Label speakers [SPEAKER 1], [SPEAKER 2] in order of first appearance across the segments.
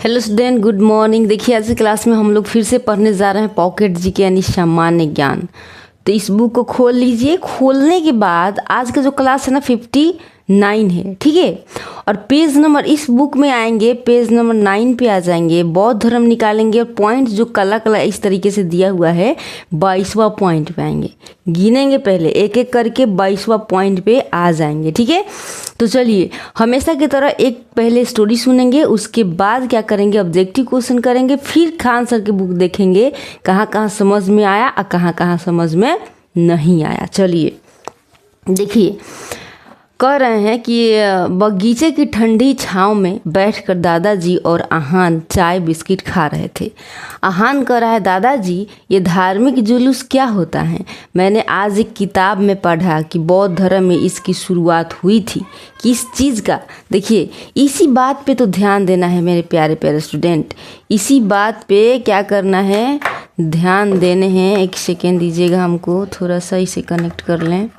[SPEAKER 1] Hello student, good morning. देखिए आज की क्लास में हम लोग फिर से पढ़ने जा रहे हैं पॉकेट जीके यानी सामान्य ज्ञान। तो इस बुक को खोल लीजिए। खोलने के बाद आज का जो क्लास है ना 59 है, ठीक है। और पेज नंबर इस बुक में आएंगे, पेज नंबर 9 पे आ जाएंगे, बौद्ध धर्म निकालेंगे और पॉइंट जो काला काला इस तरीके से दिया हुआ है 22वां पॉइंट पे आएंगे। गिनेंगे पहले एक एक करके 22वां पॉइंट पे आ जाएंगे, ठीक है। तो चलिए हमेशा की तरह एक पहले स्टोरी सुनेंगे, उसके बाद क्या करेंगे, ऑब्जेक्टिव क्वेश्चन करेंगे, फिर खान सर की बुक देखेंगे कहाँ कहाँ समझ में आया और कहाँ कहाँ समझ में नहीं आया। चलिए देखिए, कह रहे हैं कि बगीचे की ठंडी छांव में बैठकर दादाजी और आहान चाय बिस्किट खा रहे थे। आहान कह रहा है, दादाजी ये धार्मिक जुलूस क्या होता है? मैंने आज एक किताब में पढ़ा कि बौद्ध धर्म में इसकी शुरुआत हुई थी। किस चीज़ का? देखिए इसी बात पे तो ध्यान देना है मेरे प्यारे प्यारे स्टूडेंट। इसी बात पे क्या करना है, ध्यान देने हैं। एक सेकेंड दीजिएगा हमको, थोड़ा सा इसे कनेक्ट कर लें।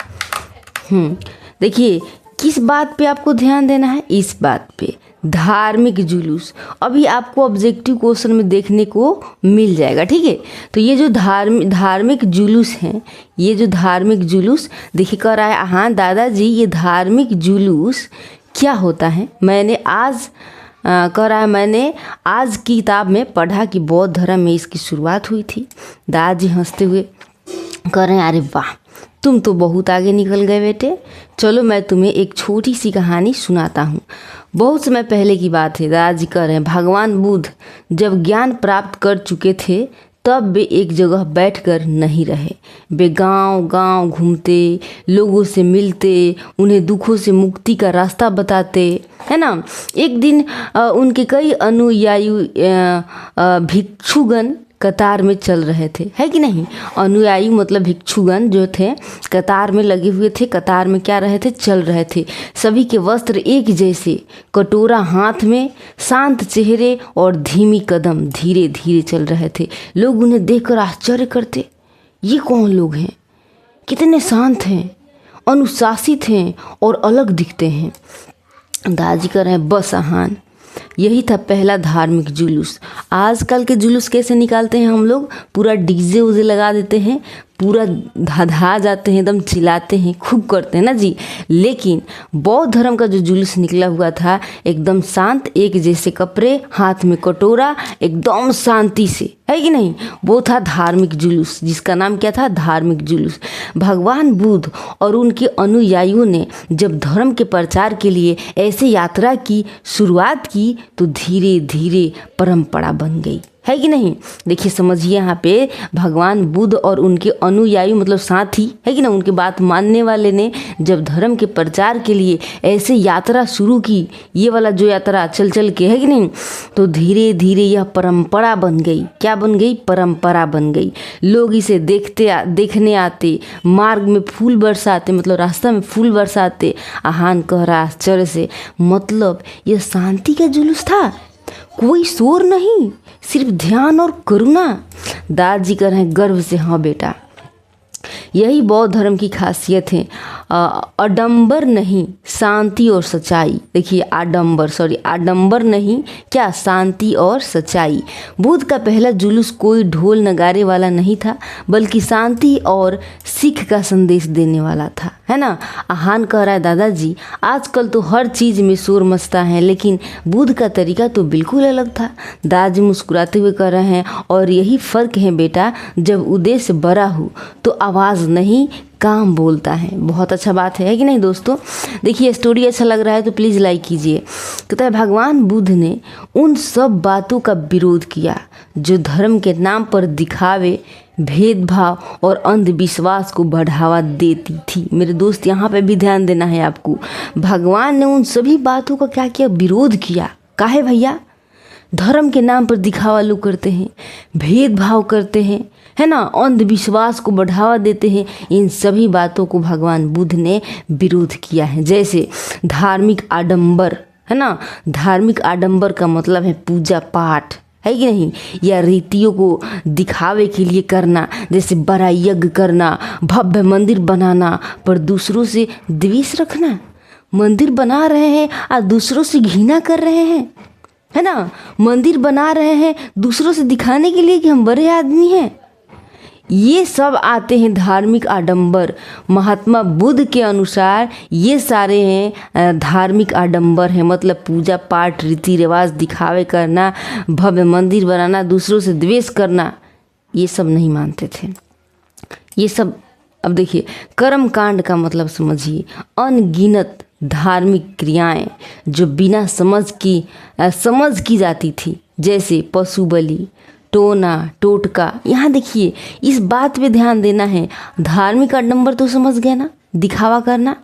[SPEAKER 1] देखिए किस बात पे आपको ध्यान देना है, इस बात पे, धार्मिक जुलूस। अभी आपको ऑब्जेक्टिव क्वेश्चन में देखने को मिल जाएगा, ठीक है। तो ये जो धार्मिक जुलूस हैं, ये जो धार्मिक जुलूस देखिए कह रहा है, हाँ दादाजी ये धार्मिक जुलूस क्या होता है? मैंने आज कह रहा है, मैंने आज की किताब में पढ़ा कि बौद्ध धर्म में इसकी शुरुआत हुई थी। दादाजी हंसते हुए कह रहे हैं, अरे वाह तुम तो बहुत आगे निकल गए बेटे। चलो मैं तुम्हें एक छोटी सी कहानी सुनाता हूँ। बहुत समय पहले की बात है, दादाजी कह रहे हैं, भगवान बुद्ध जब ज्ञान प्राप्त कर चुके थे तब वे एक जगह बैठकर नहीं रहे। वे गांव गांव घूमते, लोगों से मिलते, उन्हें दुखों से मुक्ति का रास्ता बताते, है ना। एक दिन उनके कई अनुयायी भिक्षुगण कतार में चल रहे थे, है कि नहीं। अनुयायी मतलब भिक्षुगण जो थे कतार में लगे हुए थे, कतार में क्या रहे थे, चल रहे थे। सभी के वस्त्र एक जैसे, कटोरा हाथ में, शांत चेहरे और धीमी कदम, धीरे धीरे चल रहे थे। लोग उन्हें देखकर आश्चर्य करते, ये कौन लोग हैं, कितने शांत हैं, अनुशासित हैं और अलग दिखते हैं। दादाजी कह रहे हैं, बस आहान यही था पहला धार्मिक जुलूस। आजकल के जुलूस कैसे निकालते हैं हम लोग, पूरा डीजे उजे लगा देते हैं, पूरा धाधा जाते हैं, एकदम चिल्लाते हैं, खूब करते हैं ना जी। लेकिन बौद्ध धर्म का जो जुलूस निकला हुआ था एकदम शांत, एक जैसे कपड़े, हाथ में कटोरा, एकदम शांति से, है कि नहीं। वो था धार्मिक जुलूस, जिसका नाम क्या था, धार्मिक जुलूस। भगवान बुद्ध और उनके अनुयायियों ने जब धर्म के प्रचार के लिए ऐसे यात्रा की शुरुआत की तो धीरे धीरे परंपरा बन गई, है कि नहीं। देखिए समझिए, यहाँ पे भगवान बुद्ध और उनके अनुयायी मतलब साथी, है कि ना, उनके बात मानने वाले ने जब धर्म के प्रचार के लिए ऐसे यात्रा शुरू की, ये वाला जो यात्रा चल चल के, है कि नहीं, तो धीरे धीरे यह परंपरा बन गई। क्या बन गई? परंपरा बन गई। लोग इसे देखने आते, मार्ग में फूल बरसाते, मतलब रास्ता में फूल बरसाते। आहान कह रहा आश्चर्य से, मतलब यह शांति का जुलूस था, कोई शोर नहीं, सिर्फ ध्यान और करुणा। दादाजी कह रहे हैं गर्व से, हाँ बेटा यही बौद्ध धर्म की खासियत है, आडंबर नहीं, शांति और सच्चाई। देखिए आडंबर नहीं, क्या, शांति और सच्चाई। बुद्ध का पहला जुलूस कोई ढोल नगारे वाला नहीं था, बल्कि शांति और सीख का संदेश देने वाला था, है ना। आहान कह रहा है, दादाजी आजकल तो हर चीज़ में शोर मचता है, लेकिन बुद्ध का तरीका तो बिल्कुल अलग था। दादाजी मुस्कुराते हुए कह रहे हैं, और यही फ़र्क है बेटा, जब उद्देश्य बड़ा हो तो आवाज़ नहीं, काम बोलता है। बहुत अच्छा बात है कि नहीं दोस्तों। देखिए स्टोरी अच्छा लग रहा है तो प्लीज़ लाइक कीजिए। कहता है, भगवान बुद्ध ने उन सब बातों का विरोध किया जो धर्म के नाम पर दिखावे, भेदभाव और अंधविश्वास को बढ़ावा देती थी। मेरे दोस्त यहाँ पे भी ध्यान देना है आपको। भगवान ने उन सभी बातों का क्या किया, विरोध किया। काहे भैया? धर्म के नाम पर दिखावा लोग करते हैं, भेदभाव करते हैं, है ना, अंधविश्वास को बढ़ावा देते हैं। इन सभी बातों को भगवान बुद्ध ने विरोध किया है। जैसे धार्मिक आडंबर, है ना, धार्मिक आडंबर का मतलब है पूजा पाठ, है कि नहीं, या रीतियों को दिखावे के लिए करना, जैसे बड़ा यज्ञ करना, भव्य मंदिर बनाना, पर दूसरों से द्वेष रखना। मंदिर बना रहे हैं और दूसरों से घृणा कर रहे हैं, है ना। मंदिर बना रहे हैं दूसरों से दिखाने के लिए कि हम बड़े आदमी हैं। ये सब आते हैं धार्मिक आडंबर। महात्मा बुद्ध के अनुसार ये सारे हैं धार्मिक आडंबर हैं, मतलब पूजा पाठ, रीति रिवाज, दिखावे करना, भव्य मंदिर बनाना, दूसरों से द्वेष करना, ये सब नहीं मानते थे ये सब। अब देखिए, कर्म कांड का मतलब समझिए, अनगिनत धार्मिक क्रियाएं जो बिना समझ की जाती थी, जैसे पशु बलि, टोना टोटका। यहाँ देखिए, इस बात पे ध्यान देना है, धार्मिक आडंबर तो समझ गए ना, दिखावा करना।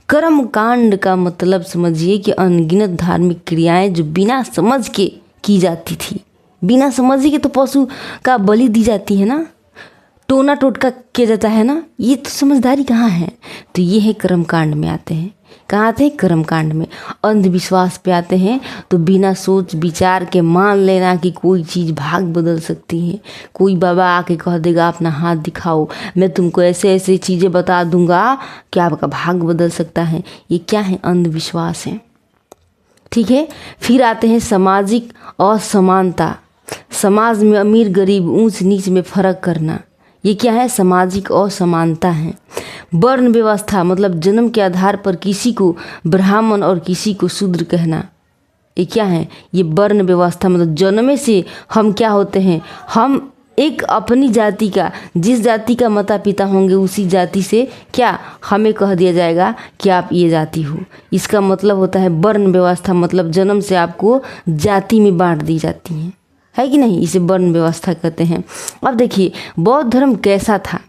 [SPEAKER 1] कर्म कांड का मतलब समझिए कि अनगिनत धार्मिक क्रियाएं जो बिना समझ के की जाती थी। बिना समझ के तो पशु का बलि दी जाती है ना, टोना टोटका किया जाता है ना, ये तो समझदारी कहाँ है। तो ये है कर्म कांड में आते हैं। कहाँ आते हैं? कर्म कांड में। अंधविश्वास पे आते हैं तो बिना सोच विचार के मान लेना कि कोई चीज़ भाग बदल सकती है। कोई बाबा आके कह देगा अपना हाथ दिखाओ, मैं तुमको ऐसे ऐसे चीज़ें बता दूंगा कि आपका भाग बदल सकता है। ये क्या है? अंधविश्वास है। ठीक है। फिर आते हैं सामाजिक असमानता। समाज में अमीर गरीब, ऊंच नीच में फर्क करना, ये क्या है? सामाजिक असमानता है। वर्ण व्यवस्था, मतलब जन्म के आधार पर किसी को ब्राह्मण और किसी को शूद्र कहना, ये क्या है? ये वर्ण व्यवस्था, मतलब जन्म से हम क्या होते हैं, हम एक अपनी जाति का, जिस जाति का माता पिता होंगे उसी जाति से क्या हमें कह दिया जाएगा कि आप ये जाति हो। इसका मतलब होता है वर्ण व्यवस्था, मतलब जन्म से आपको जाति में बांट दी जाती है कि नहीं, इसे वर्ण व्यवस्था कहते हैं। अब देखिए, बौद्ध धर्म कैसा था?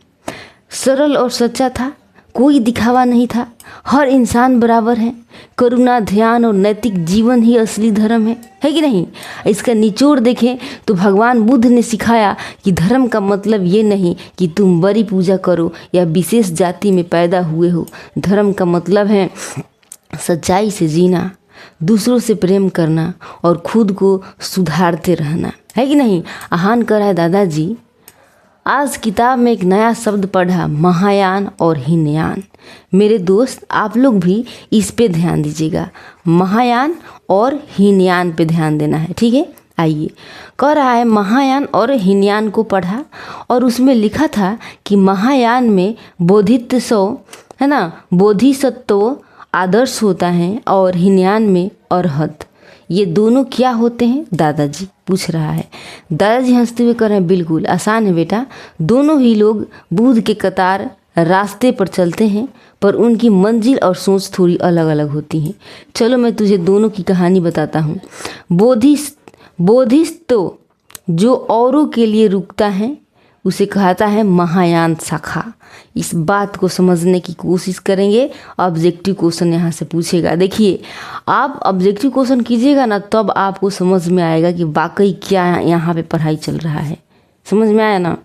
[SPEAKER 1] सरल और सच्चा था, कोई दिखावा नहीं था, हर इंसान बराबर है, करुणा, ध्यान और नैतिक जीवन ही असली धर्म है कि नहीं। इसका निचोड़ देखें तो भगवान बुद्ध ने सिखाया कि धर्म का मतलब ये नहीं कि तुम बड़ी पूजा करो या विशेष जाति में पैदा हुए हो। धर्म का मतलब है सच्चाई से जीना, दूसरों से प्रेम करना और खुद को सुधारते रहना, है कि नहीं। आह्वान कर है दादाजी, आज किताब में एक नया शब्द पढ़ा, महायान और हीनयान। मेरे दोस्त, आप लोग भी इस पे ध्यान दीजिएगा, महायान और हीनयान पे ध्यान देना है। ठीक है। आइए, कह रहा है महायान और हीनयान को पढ़ा और उसमें लिखा था कि महायान में बोधित्व, है ना, बोधिसत्व आदर्श होता है और हीनयान में अरहत। ये दोनों क्या होते हैं? दादाजी पूछ रहा है। दादाजी हंसते हुए कह रहे हैं, बिल्कुल आसान है बेटा, दोनों ही लोग बुद्ध के कतार रास्ते पर चलते हैं, पर उनकी मंजिल और सोच थोड़ी अलग अलग होती हैं। चलो मैं तुझे दोनों की कहानी बताता हूँ। बोधिसत्व जो औरों के लिए रुकता है उसे कहता है महायान शाखा। इस बात को समझने की कोशिश करेंगे। ऑब्जेक्टिव क्वेश्चन यहाँ से पूछेगा। देखिए, आप ऑब्जेक्टिव क्वेश्चन कीजिएगा ना, तब आपको समझ में आएगा कि वाकई क्या यहाँ पे पढ़ाई चल रहा है। समझ में आया ना?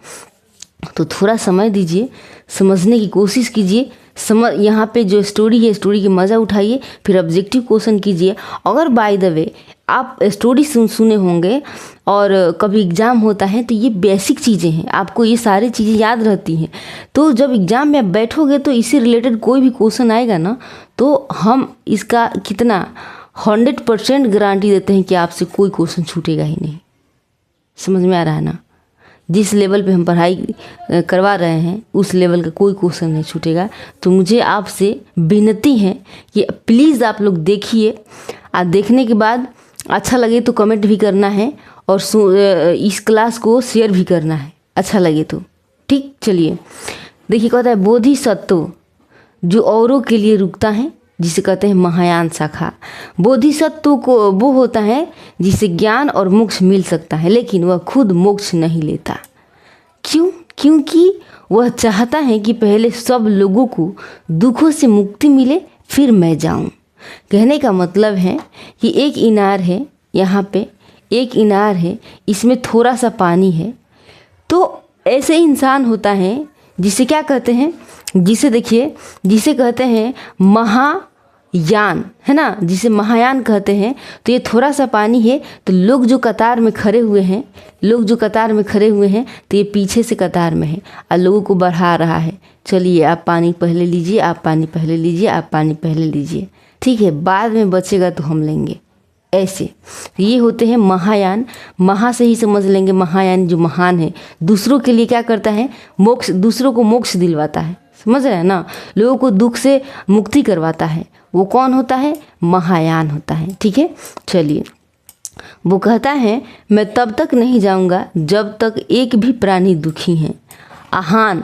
[SPEAKER 1] तो थोड़ा समय दीजिए, समझने की कोशिश कीजिए। यहाँ पे जो स्टोरी है, स्टोरी की मज़ा उठाइए, फिर ऑब्जेक्टिव क्वेश्चन कीजिए। अगर बाय द वे आप स्टोरी सुने होंगे और कभी एग्ज़ाम होता है तो ये बेसिक चीज़ें हैं, आपको ये सारी चीज़ें याद रहती हैं। तो जब एग्ज़ाम में आप बैठोगे तो इससे रिलेटेड कोई भी क्वेश्चन आएगा ना, तो हम इसका कितना 100% गारंटी देते हैं कि आपसे कोई क्वेश्चन छूटेगा ही नहीं। समझ में आ रहा है ना? जिस लेवल पे हम पढ़ाई करवा रहे हैं उस लेवल का कोई क्वेश्चन नहीं छूटेगा। तो मुझे आपसे विनती है कि प्लीज़ आप लोग देखिए, और देखने के बाद अच्छा लगे तो कमेंट भी करना है और इस क्लास को शेयर भी करना है अच्छा लगे तो। ठीक, चलिए देखिए, कहता है बोधिसत्व जो औरों के लिए रुकता है, जिसे कहते हैं महायान शाखा। बोधिसत्व को वो होता है जिसे ज्ञान और मोक्ष मिल सकता है, लेकिन वह खुद मोक्ष नहीं लेता। क्यों? क्योंकि वह चाहता है कि पहले सब लोगों को दुखों से मुक्ति मिले, फिर मैं जाऊं। कहने का मतलब है कि एक इनार है, यहाँ पे एक इनार है, इसमें थोड़ा सा पानी है। तो ऐसे इंसान होता है जिसे क्या कहते हैं, जिसे देखिए, जिसे कहते हैं महायान, है ना, जिसे महायान कहते हैं। तो ये थोड़ा सा पानी है, तो लोग जो कतार में खड़े हुए हैं, तो ये पीछे से कतार में है और लोगों को बढ़ा रहा है, चलिए आप पानी पहले लीजिए, आप पानी पहले लीजिए, आप पानी पहले लीजिए। ठीक है, बाद में बचेगा तो हम लेंगे, ऐसे ये होते हैं महायान। महा से ही समझ लेंगे, महायान जो महान है, दूसरों के लिए क्या करता है, मोक्ष, दूसरों को मोक्ष दिलवाता है, समझ रहे हैं ना, लोगों को दुख से मुक्ति करवाता है, वो कौन होता है, महायान होता है। ठीक है, चलिए वो कहता है मैं तब तक नहीं जाऊंगा जब तक एक भी प्राणी दुखी है। आहान,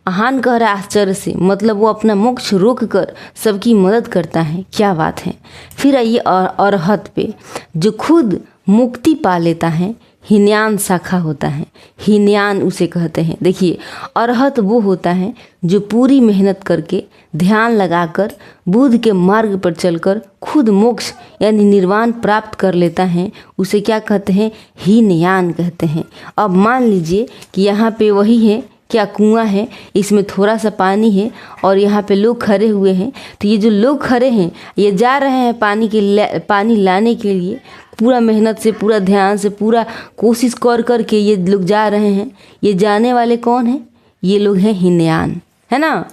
[SPEAKER 1] आहान कह रहा है आश्चर्य से, मतलब वो अपना मोक्ष रोक कर सबकी मदद करता है, क्या बात है। फिर आइए अरहत पे, जो खुद मुक्ति पा लेता है, हीनयान शाखा होता है, हीनयान उसे कहते हैं। देखिए अरहत वो होता है जो पूरी मेहनत करके ध्यान लगाकर बुद्ध के मार्ग पर चलकर खुद मोक्ष यानी निर्वाण प्राप्त कर लेता है, उसे क्या कहते हैं, हीनयान कहते हैं। अब मान लीजिए कि यहाँ पे वही है, क्या कुआं है, इसमें थोड़ा सा पानी है और यहाँ पे लोग खड़े हुए हैं। तो ये जो लोग खड़े हैं ये जा रहे हैं पानी लाने के लिए, पूरा मेहनत से, पूरा ध्यान से, पूरा कोशिश कर कर के ये लोग जा रहे हैं। ये जाने वाले कौन हैं, ये लोग हैं हीनयान, है ना,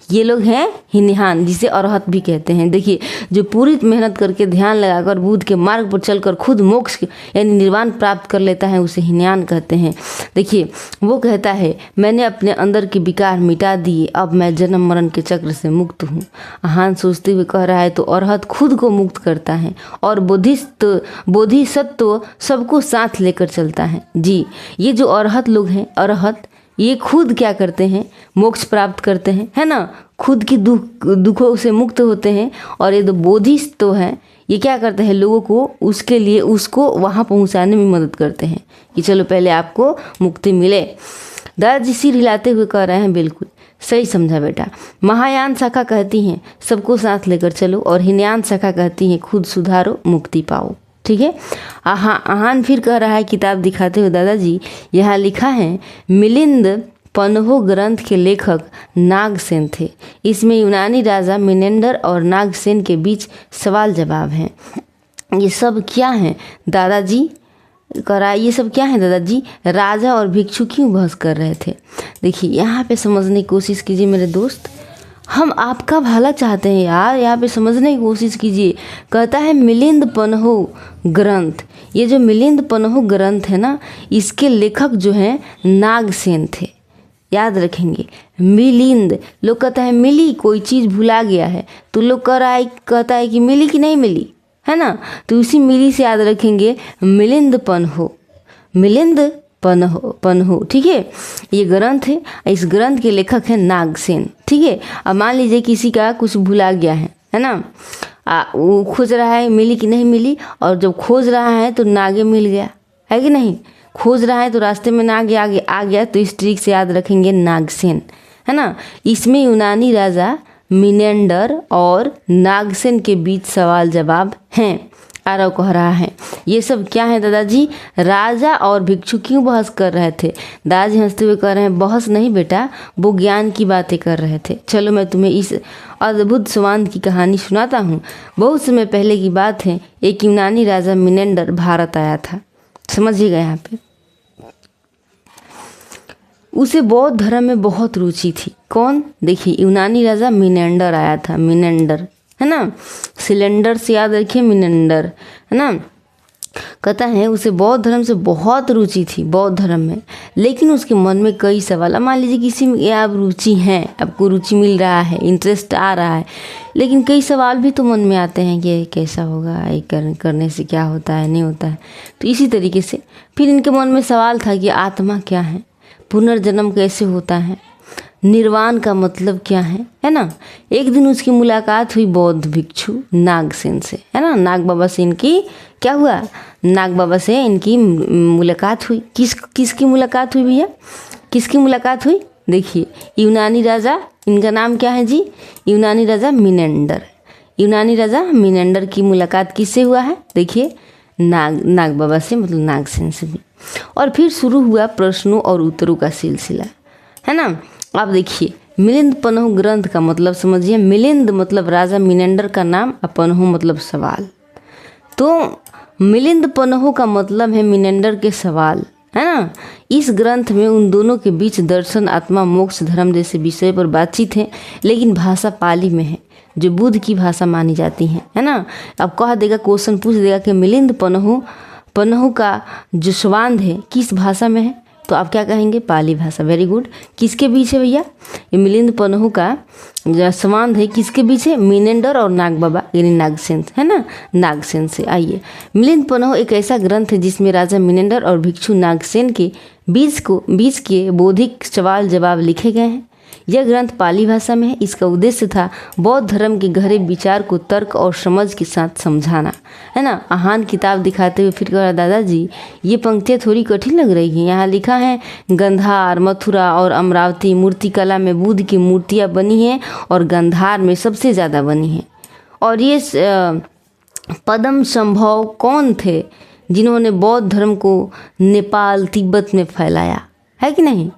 [SPEAKER 1] ये लोग हैं हीनयान, जिसे अरहत भी कहते हैं। देखिए जो पूरी मेहनत करके ध्यान लगाकर बुद्ध के मार्ग पर चलकर खुद मोक्ष यानी निर्वाण प्राप्त कर लेता है, उसे हीनयान कहते हैं। देखिए वो कहता है मैंने अपने अंदर के विकार मिटा दिए, अब मैं जन्म मरण के चक्र से मुक्त हूँ। आहान सोचते हुए कह रहा है तो अरहत खुद को मुक्त करता है और बोधिसत्व सबको साथ लेकर चलता है। जी ये जो अरहत लोग हैं, अरहत ये खुद क्या करते हैं, मोक्ष प्राप्त करते हैं, है ना, खुद की दुखों से मुक्त होते हैं। और ये जो बोधिसत्व है ये क्या करते हैं, लोगों को उसके लिए उसको वहाँ पहुँचाने में मदद करते हैं कि चलो पहले आपको मुक्ति मिले। दादाजी सिर हिलाते हुए कह रहे हैं बिल्कुल सही समझा बेटा। महायान शाखा कहती हैं सबको साथ लेकर चलो और हीनयान शाखा कहती हैं खुद सुधारो, मुक्ति पाओ। ठीक है, आहान फिर कह रहा है किताब दिखाते हुए, दादाजी यहाँ लिखा है मिलिंद पन्हो ग्रंथ के लेखक नागसेन थे। इसमें यूनानी राजा मिनेंडर और नागसेन के बीच सवाल जवाब हैं। ये सब क्या है दादाजी, करा ये सब क्या है दादाजी, राजा और भिक्षु क्यों बहस कर रहे थे। देखिए यहाँ पे समझने की कोशिश कीजिए मेरे दोस्त, हम आपका भला चाहते हैं यार, यहाँ पे समझने की कोशिश कीजिए। कहता है मिलिंद पन्हो ग्रंथ, ये जो मिलिंद पन्हो ग्रंथ है ना, इसके लेखक जो हैं नागसेन थे, याद रखेंगे। मिलिंद, लोग कहता है मिली, कोई चीज़ भुला गया है तो लोग कहता है कि मिली कि नहीं मिली, है ना, तो उसी मिली से याद रखेंगे मिलिंद पन्हो, मिलिंद पन्हो। ठीक है, ये ग्रंथ है, इस ग्रंथ के लेखक हैं नागसेन। ठीक है, अब मान लीजिए किसी का कुछ भुला गया है ना, वो खोज रहा है मिली कि नहीं मिली, और जब खोज रहा है तो नागे मिल गया, है कि नहीं, खोज रहा है तो रास्ते में नागे आगे आ गया, तो इस ट्रिक से याद रखेंगे नागसेन, है ना। इसमें यूनानी राजा मिनेंडर और नागसेन के बीच सवाल जवाब हैं। आरव कह रहा है ये सब क्या है दादाजी, राजा और भिक्षु क्यों बहस कर रहे थे। दादाजी हंसते हुए कह रहे हैं बहस नहीं बेटा, वो ज्ञान की बातें कर रहे थे। चलो मैं तुम्हें इस अद्भुत स्वांत की कहानी सुनाता हूँ। बहुत समय पहले की बात है, एक यूनानी राजा मिनेंडर भारत आया था। समझिएगा यहाँ पे, उसे बौद्ध धर्म में बहुत रुचि थी। कौन, देखिए यूनानी राजा मिनेंडर आया था, मिनेंडर, है ना, सिलेंडर से याद रखिए मिनेंडर, है ना। कहता है उसे बौद्ध धर्म से बहुत रुचि थी, बौद्ध धर्म में, लेकिन उसके मन में कई सवाल। मान लीजिए किसी में आप रुचि हैं, आपको रुचि मिल रहा है, इंटरेस्ट आ रहा है, लेकिन कई सवाल भी तो मन में आते हैं कि कैसा होगा, ये करने से क्या होता है, नहीं होता है। तो इसी तरीके से फिर इनके मन में सवाल था कि आत्मा क्या है, पुनर्जन्म कैसे होता है, निर्वाण का मतलब क्या है ना। एक दिन उसकी मुलाकात हुई बौद्ध भिक्षु नागसेन से, है ना, नाग बाबा से इनकी क्या हुआ, नाग बाबा से इनकी मुलाकात हुई। किसकी मुलाकात हुई भैया, किसकी मुलाकात हुई, देखिए यूनानी राजा, इनका नाम क्या है जी, यूनानी राजा मिनेंडर। यूनानी राजा मिनेंडर की मुलाकात किससे हुआ है, देखिए नाग बाबा से, मतलब नागसेन से भी। और फिर शुरू हुआ प्रश्नों और उत्तरों का सिलसिला, है ना। आप देखिए मिलिंद पन्हो ग्रंथ का मतलब समझिए, मिलिंद मतलब राजा मिनेंडर का नाम, पन्हो मतलब सवाल। तो मिलिंद पन्हो का मतलब है मिनेंडर के सवाल, है ना। इस ग्रंथ में उन दोनों के बीच दर्शन, आत्मा, मोक्ष, धर्म जैसे विषय पर बातचीत है, लेकिन भाषा पाली में है। जो बुद्ध की भाषा मानी जाती हैं, है ना। अब कह देगा, क्वेश्चन पूछ देगा कि मिलिंद पन्हु का जो संवाद है किस भाषा में है, तो आप क्या कहेंगे, पाली भाषा। Very good. किसके बीच है भैया, ये मिलिंद पन्हु का जो संवाद है किसके बीच है, मीनेंडर और नाग बाबा यानी नागसेन, है ना, नागसेन से। आइए, मिलिंद पन्हु एक ऐसा ग्रंथ है जिसमें राजा मीनेंडर और भिक्षु नागसेन के बीच के बौद्धिक सवाल जवाब लिखे गए हैं। यह ग्रंथ पाली भाषा में है। इसका उद्देश्य था बौद्ध धर्म के गहरे विचार को तर्क और समझ के साथ समझाना, है ना। आहान किताब दिखाते हुए फिर कहा, दादाजी ये पंक्तियाँ थोड़ी कठिन लग रही हैं। यहाँ लिखा है गंधार, मथुरा और अमरावती मूर्तिकला में बुद्ध की मूर्तियाँ बनी हैं और गंधार में सबसे ज़्यादा बनी हैं। और ये पद्म संभव कौन थे जिन्होंने बौद्ध धर्म को नेपाल तिब्बत में फैलाया, है कि नहीं।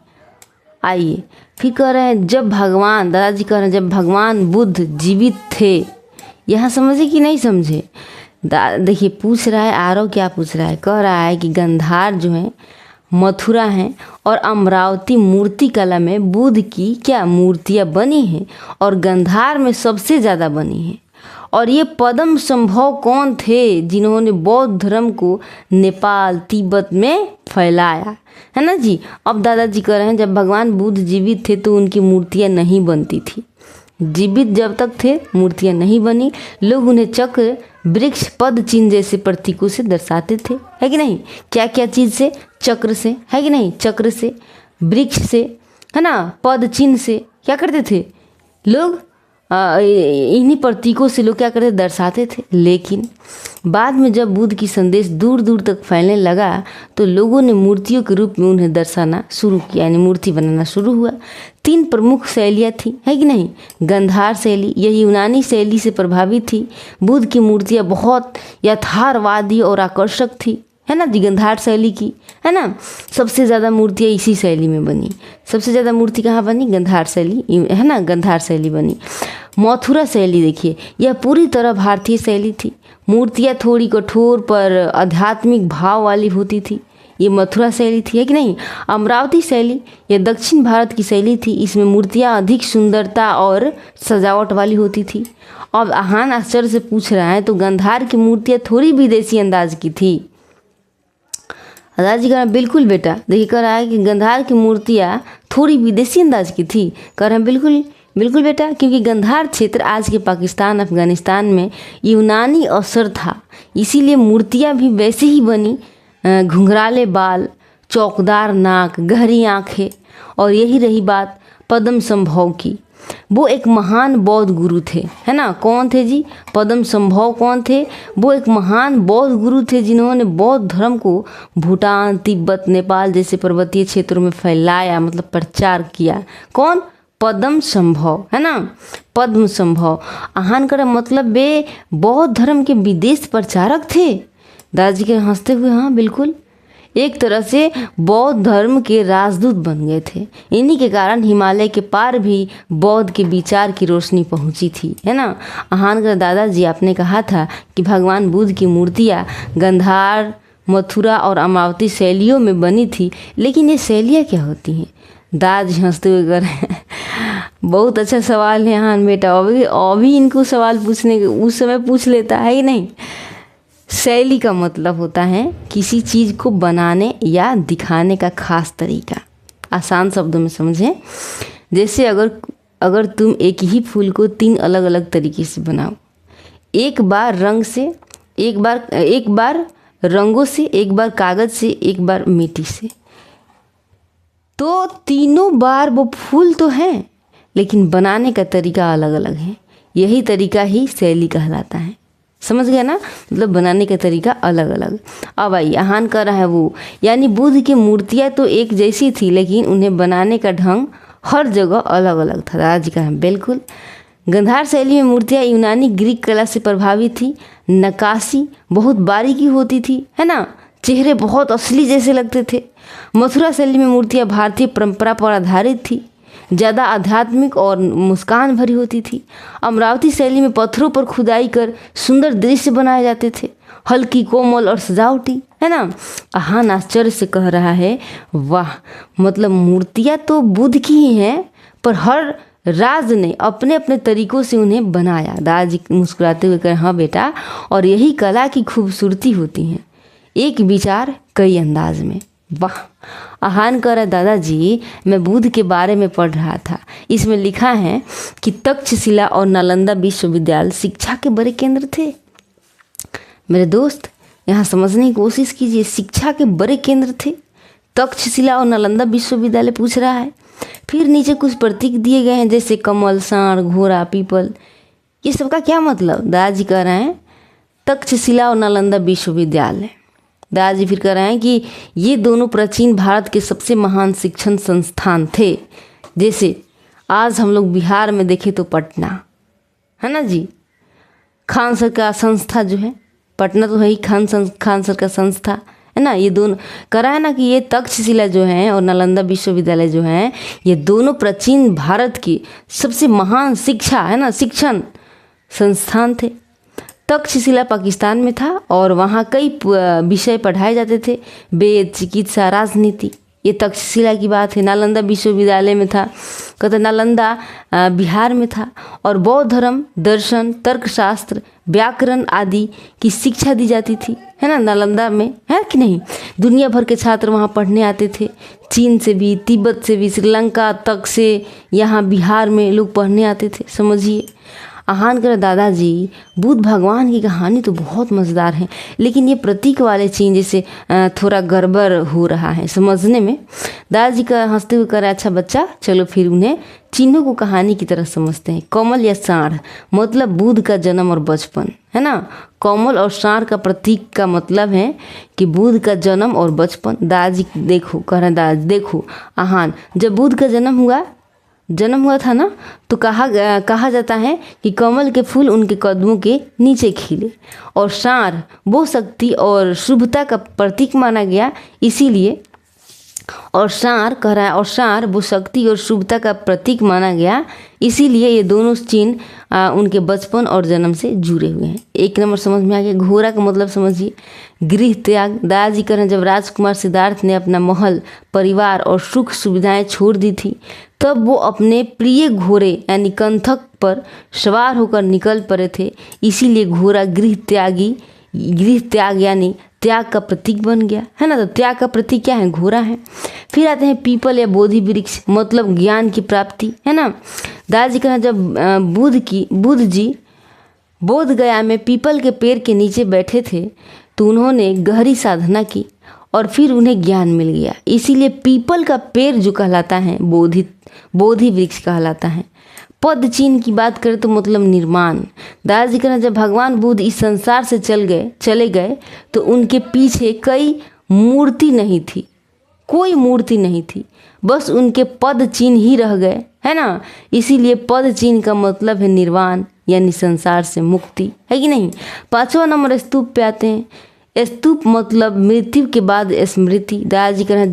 [SPEAKER 1] आइए, फिर कह रहे हैं जब भगवान, दादाजी कह रहे हैं जब भगवान बुद्ध जीवित थे। यहाँ समझे कि नहीं समझे, देखिए पूछ रहा है आरव, क्या पूछ रहा है, कह रहा है कि गंधार जो है, मथुरा है और अमरावती मूर्ति कला में बुद्ध की क्या मूर्तियाँ बनी हैं और गंधार में सबसे ज़्यादा बनी हैं। और ये पद्म संभव कौन थे जिन्होंने बौद्ध धर्म को नेपाल तिब्बत में फैलाया, है ना जी। अब दादाजी कह रहे हैं जब भगवान बुद्ध जीवित थे तो उनकी मूर्तियाँ नहीं बनती थी। जीवित जब तक थे मूर्तियाँ नहीं बनी। लोग उन्हें चक्र, वृक्ष, पद चिन्ह जैसे प्रतीकों से दर्शाते थे, है कि नहीं। क्या क्या चीज़ से, चक्र से, है कि नहीं, चक्र से, वृक्ष से, है ना, पद चिन्ह से क्या करते थे लोग, इन्हीं प्रतीकों से लोग क्या करते, दर्शाते थे। लेकिन बाद में जब बुद्ध की संदेश दूर दूर तक फैलने लगा तो लोगों ने मूर्तियों के रूप में उन्हें दर्शाना शुरू किया, यानी मूर्ति बनाना शुरू हुआ। 3 प्रमुख शैलियाँ थी, है कि नहीं। गंधार शैली, यह यूनानी शैली से प्रभावित थी। बुद्ध की मूर्तियाँ बहुत यथार्थवादी और आकर्षक थी, है ना जी, गंधार शैली की, है ना। सबसे ज़्यादा मूर्तियाँ इसी शैली में बनी। सबसे ज़्यादा मूर्ति कहाँ बनी, गंधार शैली, है ना, गंधार शैली बनी। मथुरा शैली देखिए, यह पूरी तरह भारतीय शैली थी। मूर्तियाँ थोड़ी कठोर पर आध्यात्मिक भाव वाली होती थी, ये मथुरा शैली थी, है कि नहीं। अमरावती शैली, यह दक्षिण भारत की शैली थी। इसमें मूर्तियाँ अधिक सुंदरता और सजावट वाली होती थी। अब आहान आश्चर्य से पूछ रहा है तो गंधार की मूर्तियाँ थोड़ी विदेशी अंदाज की थी। दादाजी कह रहे हैं बिल्कुल बेटा, देखिए कह रहा है कि गंधार की मूर्तियाँ थोड़ी विदेशी अंदाज की थी। कह रहे हैं बिल्कुल बिल्कुल बेटा, क्योंकि गंधार क्षेत्र आज के पाकिस्तान, अफगानिस्तान में यूनानी असर था, इसीलिए मूर्तियाँ भी वैसे ही बनी। घुंघराले बाल, चौकदार नाक, गहरी आँखें। और यही रही बात पद्म संभव की, वो एक महान बौद्ध गुरु थे, है ना। कौन थे जी, पद्म संभव कौन थे, वो एक महान बौद्ध गुरु थे जिन्होंने बौद्ध धर्म को भूटान, तिब्बत, नेपाल जैसे पर्वतीय क्षेत्रों में फैलाया, मतलब प्रचार किया। कौन, पद्म संभव, है ना, पद्म संभव। आहान का मतलब वे बौद्ध धर्म के विदेश प्रचारक थे। दादाजी के हंसते हुए, हाँ बिल्कुल, एक तरह से बौद्ध धर्म के राजदूत बन गए थे। इन्हीं के कारण हिमालय के पार भी बौद्ध के विचार की रोशनी पहुंची थी, है ना। आहान का दादाजी, आपने कहा था कि भगवान बुद्ध की मूर्तियाँ गंधार, मथुरा और अमरावती शैलियों में बनी थी, लेकिन ये शैलियाँ क्या होती हैं। दादाजी हंसते हुए कर रहे हैं, बहुत अच्छा सवाल है आहान बेटा, अभी इनको सवाल पूछने के उस समय पूछ लेता है ही नहीं। शैली का मतलब होता है किसी चीज़ को बनाने या दिखाने का खास तरीका। आसान शब्दों में समझें, जैसे अगर तुम एक ही फूल को 3 अलग अलग तरीके से बनाओ, एक बार रंग से, एक बार रंगों से, एक बार कागज़ से, एक बार मिट्टी से, तो तीनों बार वो फूल तो है लेकिन बनाने का तरीका अलग अलग है। यही तरीका ही शैली कहलाता है। समझ गया ना, मतलब बनाने का तरीका अलग अलग। अब आइए, आहान कर रहा है वो, यानी बुद्ध की मूर्तियाँ तो एक जैसी थी लेकिन उन्हें बनाने का ढंग हर जगह अलग अलग था। दादाजी का बिल्कुल। गंधार शैली में मूर्तियाँ यूनानी ग्रीक कला से प्रभावित थी। नक्काशी बहुत बारीकी होती थी, है ना, चेहरे बहुत असली जैसे लगते थे। मथुरा शैली में मूर्तियाँ भारतीय परंपरा पर आधारित थी, ज़्यादा आध्यात्मिक और मुस्कान भरी होती थी। अमरावती शैली में पत्थरों पर खुदाई कर सुंदर दृश्य बनाए जाते थे, हल्की, कोमल और सजावटी, है ना। आहान आश्चर्य से कह रहा है वाह, मतलब मूर्तियाँ तो बुद्ध की ही हैं पर हर राज ने अपने अपने तरीकों से उन्हें बनाया। दादाजी मुस्कुराते हुए कहे, हाँ बेटा, और यही कला की खूबसूरती होती है, एक विचार कई अंदाज में। वाह। आहान कह रहा, दादाजी मैं बुद्ध के बारे में पढ़ रहा था, इसमें लिखा है कि तक्षशिला और नालंदा विश्वविद्यालय शिक्षा के बड़े केंद्र थे। मेरे दोस्त यहाँ समझने की कोशिश कीजिए, शिक्षा के बड़े केंद्र थे। तक्षशिला और नालंदा विश्वविद्यालय पूछ रहा है। फिर नीचे कुछ प्रतीक दिए गए हैं, जैसे कमल, सांड, घोड़ा, पीपल। ये सब का क्या मतलब? दादाजी कह रहे हैं तक्षशिला और नालंदा विश्वविद्यालय। दादाजी फिर कह रहे हैं कि ये दोनों प्राचीन भारत के सबसे महान शिक्षण संस्थान थे। जैसे आज हम लोग बिहार में देखें तो पटना है ना जी, खान सर का संस्था जो है, पटना तो है ही खान सर का संस्था है ना। ये दोनों करा है ना कि ये तक्षशिला जो है और नालंदा विश्वविद्यालय जो है, ये दोनों प्राचीन भारत की सबसे महान शिक्षा है ना, शिक्षण संस्थान थे। तक्षशिला पाकिस्तान में था और वहाँ कई विषय पढ़ाए जाते थे, वेद, चिकित्सा, राजनीति। ये तक्षशिला की बात है। नालंदा विश्वविद्यालय में था, कहते नालंदा बिहार में था, और बौद्ध धर्म, दर्शन, तर्कशास्त्र, व्याकरण आदि की शिक्षा दी जाती थी, है ना, नालंदा में, है कि नहीं। दुनिया भर के छात्र वहाँ पढ़ने आते थे, चीन से भी, तिब्बत से भी, श्रीलंका तक से यहाँ बिहार में लोग पढ़ने आते थे। समझिए। आहान कर, दादाजी बुद्ध भगवान की कहानी तो बहुत मज़ेदार है, लेकिन ये प्रतीक वाले चीज़ जैसे थोड़ा गड़बड़ हो रहा है समझने में। दादाजी का हंसते हुए कह रहा, अच्छा बच्चा, चलो फिर उन्हें चिन्हों को कहानी की तरह समझते हैं। कमल या सांड मतलब बुद्ध का जन्म और बचपन, है ना। कमल और सांड का प्रतीक का मतलब है कि बुद्ध का जन्म और बचपन। दादाजी देखो, कह रहे हैं दादाजी देखो, आहान जब बुद्ध का जन्म हुआ था ना, तो कहा जाता है कि कमल के फूल उनके कदमों के नीचे खिले, और सांड वो शक्ति और शुभता का प्रतीक माना गया, इसीलिए। और सांड कह रहा है, और सांड वो शक्ति और शुभता का प्रतीक माना गया, इसीलिए ये दोनों चिन्ह उनके बचपन और जन्म से जुड़े हुए हैं। एक नंबर समझ में आ गया। घोड़ा का मतलब समझिए, गृह त्याग। दादाजी कह रहे हैं, जब राजकुमार सिद्धार्थ ने अपना महल, परिवार और सुख सुविधाएं छोड़ दी थी, तब वो अपने प्रिय घोड़े यानी कंथक पर सवार होकर निकल पड़े थे, इसीलिए घोड़ा गृह त्याग यानी त्याग का प्रतीक बन गया, है ना। तो त्याग का प्रतीक क्या है? घोड़ा है। फिर आते हैं पीपल या बोधि वृक्ष, मतलब ज्ञान की प्राप्ति, है ना। दादाजी कहना, जब बुद्ध जी बोध गया में पीपल के पेड़ के नीचे बैठे थे, तो उन्होंने गहरी साधना की और फिर उन्हें ज्ञान मिल गया, इसीलिए पीपल का पेड़ जो कहलाता है बोधि वृक्ष कहलाता है। पद चिन्ह की बात करें तो मतलब निर्माण। दादाजी कहना, जब भगवान बुद्ध इस संसार से चले गए तो उनके पीछे कोई मूर्ति नहीं थी, बस उनके पद चिन्ह ही रह गए, है ना। इसीलिए पद चिन्ह का मतलब है निर्वाण यानी संसार से मुक्ति, है कि नहीं। 5वां नंबर स्तूप पे आते हैं। स्तूप मतलब मृत्यु के बाद स्मृति। दादाजी कहना,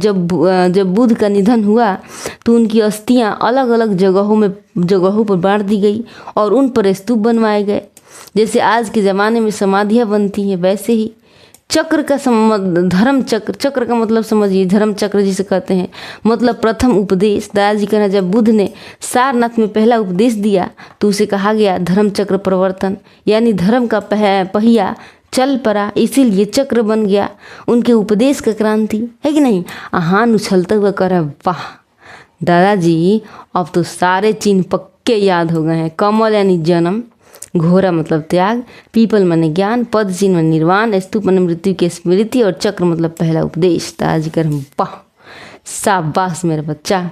[SPEAKER 1] जब बुद्ध का निधन हुआ तो उनकी अस्थियां अलग अलग जगहों पर बांट दी गई और उन पर स्तूप बनवाए गए। जैसे आज के ज़माने में समाधियां बनती हैं, वैसे ही चक्र का धर्म चक्र का मतलब समझिए, धर्म चक्र जिसे कहते हैं, मतलब प्रथम उपदेश। दादाजी कहना, जब बुद्ध ने सारनाथ में पहला उपदेश दिया तो उसे कहा गया धर्म चक्र प्रवर्तन, यानी धर्म का पहिया चल पड़ा, इसीलिए चक्र बन गया। उनके उपदेश का क्रांति, है कि नहीं। आहान उछलता हुआ कह रहा, वाह दादाजी, अब तो सारे चिन्ह पक्के याद हो गए हैं। कमल यानी जन्म, घोड़ा मतलब त्याग, पीपल माने ज्ञान, पद चिन्ह माने निर्वाण, स्तूप माने मृत्यु की स्मृति, और चक्र मतलब पहला उपदेश। दादाजी कह रहे, वाह शाबाश मेरा बच्चा,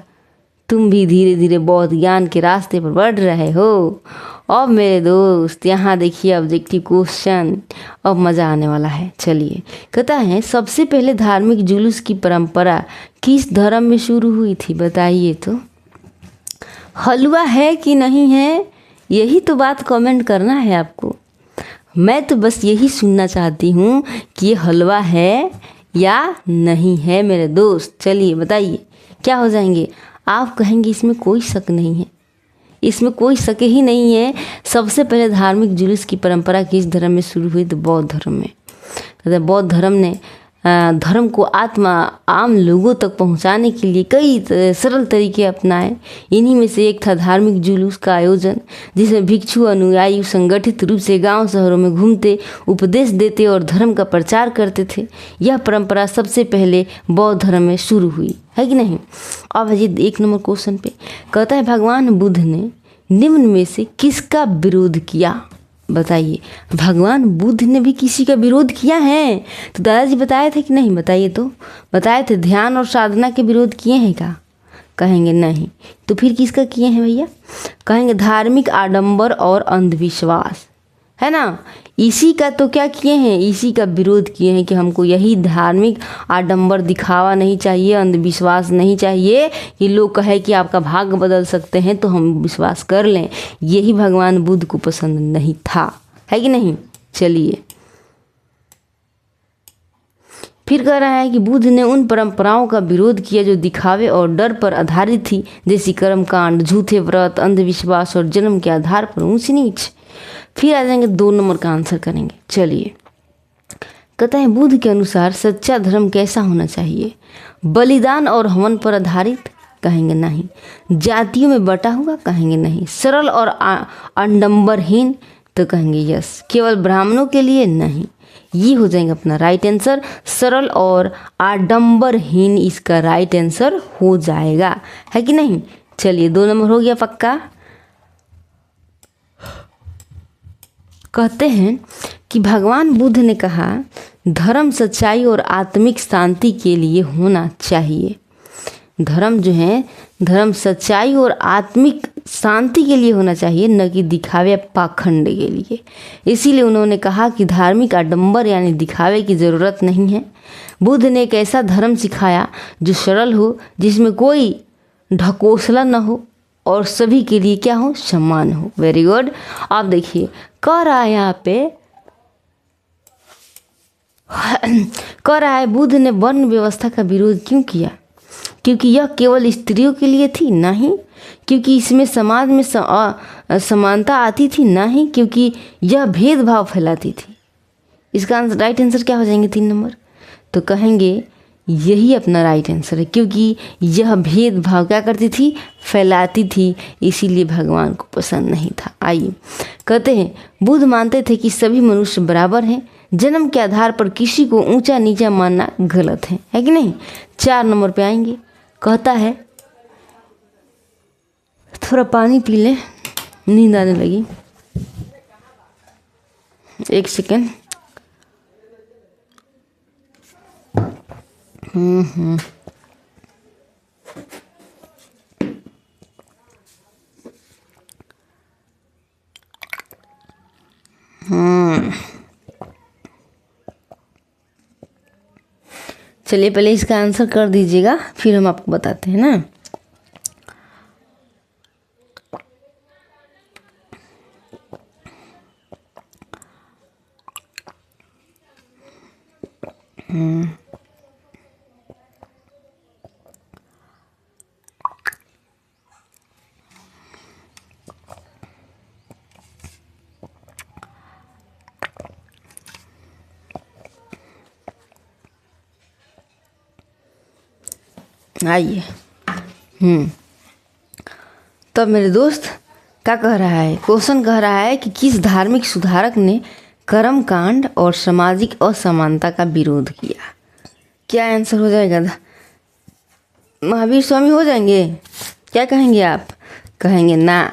[SPEAKER 1] तुम भी धीरे धीरे बौद्ध ज्ञान के रास्ते पर बढ़ रहे हो। अब मेरे दोस्त यहाँ देखिए ऑब्जेक्टिव क्वेश्चन, अब मज़ा आने वाला है। चलिए, कहता है सबसे पहले धार्मिक जुलूस की परंपरा किस धर्म में शुरू हुई थी? बताइए तो। हलवा है कि नहीं है, यही तो बात कमेंट करना है आपको। मैं तो बस यही सुनना चाहती हूँ कि ये हलवा है या नहीं है मेरे दोस्त। चलिए बताइए, क्या हो जाएंगे आप? कहेंगे इसमें कोई शक नहीं है, इसमें कोई शक ही नहीं है। सबसे पहले धार्मिक जुलूस की परंपरा किस धर्म में शुरू हुई? तो बौद्ध धर्म में। कहते बौद्ध धर्म ने धर्म को आम लोगों तक पहुंचाने के लिए कई सरल तरीके अपनाए। इन्हीं में से एक था धार्मिक जुलूस का आयोजन, जिसमें भिक्षु अनुयायी संगठित रूप से गांव शहरों में घूमते, उपदेश देते और धर्म का प्रचार करते थे। यह परंपरा सबसे पहले बौद्ध धर्म में शुरू हुई, है कि नहीं। अब ये 1 नंबर क्वेश्चन पे कहता है भगवान बुद्ध ने निम्न में से किसका विरोध किया। बताइए, भगवान बुद्ध ने भी किसी का विरोध किया है? तो दादाजी बताए थे कि नहीं? बताइए तो। बताए थे ध्यान और साधना के विरोध किए हैं क्या? कहेंगे नहीं। तो फिर किसका किए हैं भैया? कहेंगे धार्मिक आडंबर और अंधविश्वास, है ना। इसी का तो क्या किए हैं? इसी का विरोध किए हैं कि हमको यही धार्मिक आडंबर दिखावा नहीं चाहिए, अंधविश्वास नहीं चाहिए कि लोग कहे कि आपका भाग्य बदल सकते हैं तो हम विश्वास कर लें। यही भगवान बुद्ध को पसंद नहीं था, है कि नहीं। चलिए, फिर कह रहा है कि बुद्ध ने उन परंपराओं का विरोध किया जो दिखावे और डर पर आधारित थी, जैसी कर्मकांड, झूठे व्रत, अंधविश्वास और जन्म के आधार पर ऊंच नीच। फिर आ जाएंगे 2 नंबर का आंसर करेंगे। चलिए, कहते हैं बुद्ध के अनुसार सच्चा धर्म कैसा होना चाहिए? बलिदान और हवन पर आधारित? कहेंगे नहीं। जातियों में बटा हुआ? कहेंगे नहीं। सरल और आडंबरहीन? तो कहेंगे यस। केवल ब्राह्मणों के लिए? नहीं। ये हो जाएगा अपना राइट आंसर। सरल और आडंबरहीन इसका राइट आंसर हो जाएगा, है कि नहीं। चलिए, 2 नंबर हो गया पक्का। कहते हैं कि भगवान बुद्ध ने कहा धर्म सच्चाई और आत्मिक शांति के लिए होना चाहिए। धर्म जो है, धर्म सच्चाई और आत्मिक शांति के लिए होना चाहिए, न कि दिखावे पाखंड के लिए। इसीलिए उन्होंने कहा कि धार्मिक आडंबर यानी दिखावे की ज़रूरत नहीं है। बुद्ध ने एक ऐसा धर्म सिखाया जो सरल हो, जिसमें कोई ढकोसला न हो और सभी के लिए क्या हो? सम्मान हो। Very good. आप देखिए, कह रहा है यहाँ पे, कह रहा है बुद्ध ने वर्ण व्यवस्था का विरोध क्यों किया? क्योंकि यह केवल स्त्रियों के लिए थी? नहीं। क्योंकि इसमें समाज में समानता आती थी? नहीं। क्योंकि यह भेदभाव फैलाती थी। इसका राइट आंसर क्या हो जाएंगे? 3 नंबर। तो कहेंगे यही अपना राइट आंसर है, क्योंकि यह भेदभाव क्या करती थी? फैलाती थी, इसीलिए भगवान को पसंद नहीं था। आइए, कहते हैं बुद्ध मानते थे कि सभी मनुष्य बराबर हैं, जन्म के आधार पर किसी को ऊंचा नीचा मानना गलत है कि नहीं। 4 नंबर पे आएंगे। कहता है, थोड़ा पानी पी ले, नींद आने लगी। 1 सेकेंड। चलिए, पहले इसका आंसर कर दीजिएगा, फिर हम आपको बताते हैं ना। आइए। तब मेरे दोस्त क्या कह रहा है? क्वेश्चन कह रहा है कि किस धार्मिक सुधारक ने कर्म कांड और सामाजिक असमानता का विरोध किया? क्या आंसर हो जाएगा? महावीर स्वामी हो जाएंगे? क्या कहेंगे आप? कहेंगे ना,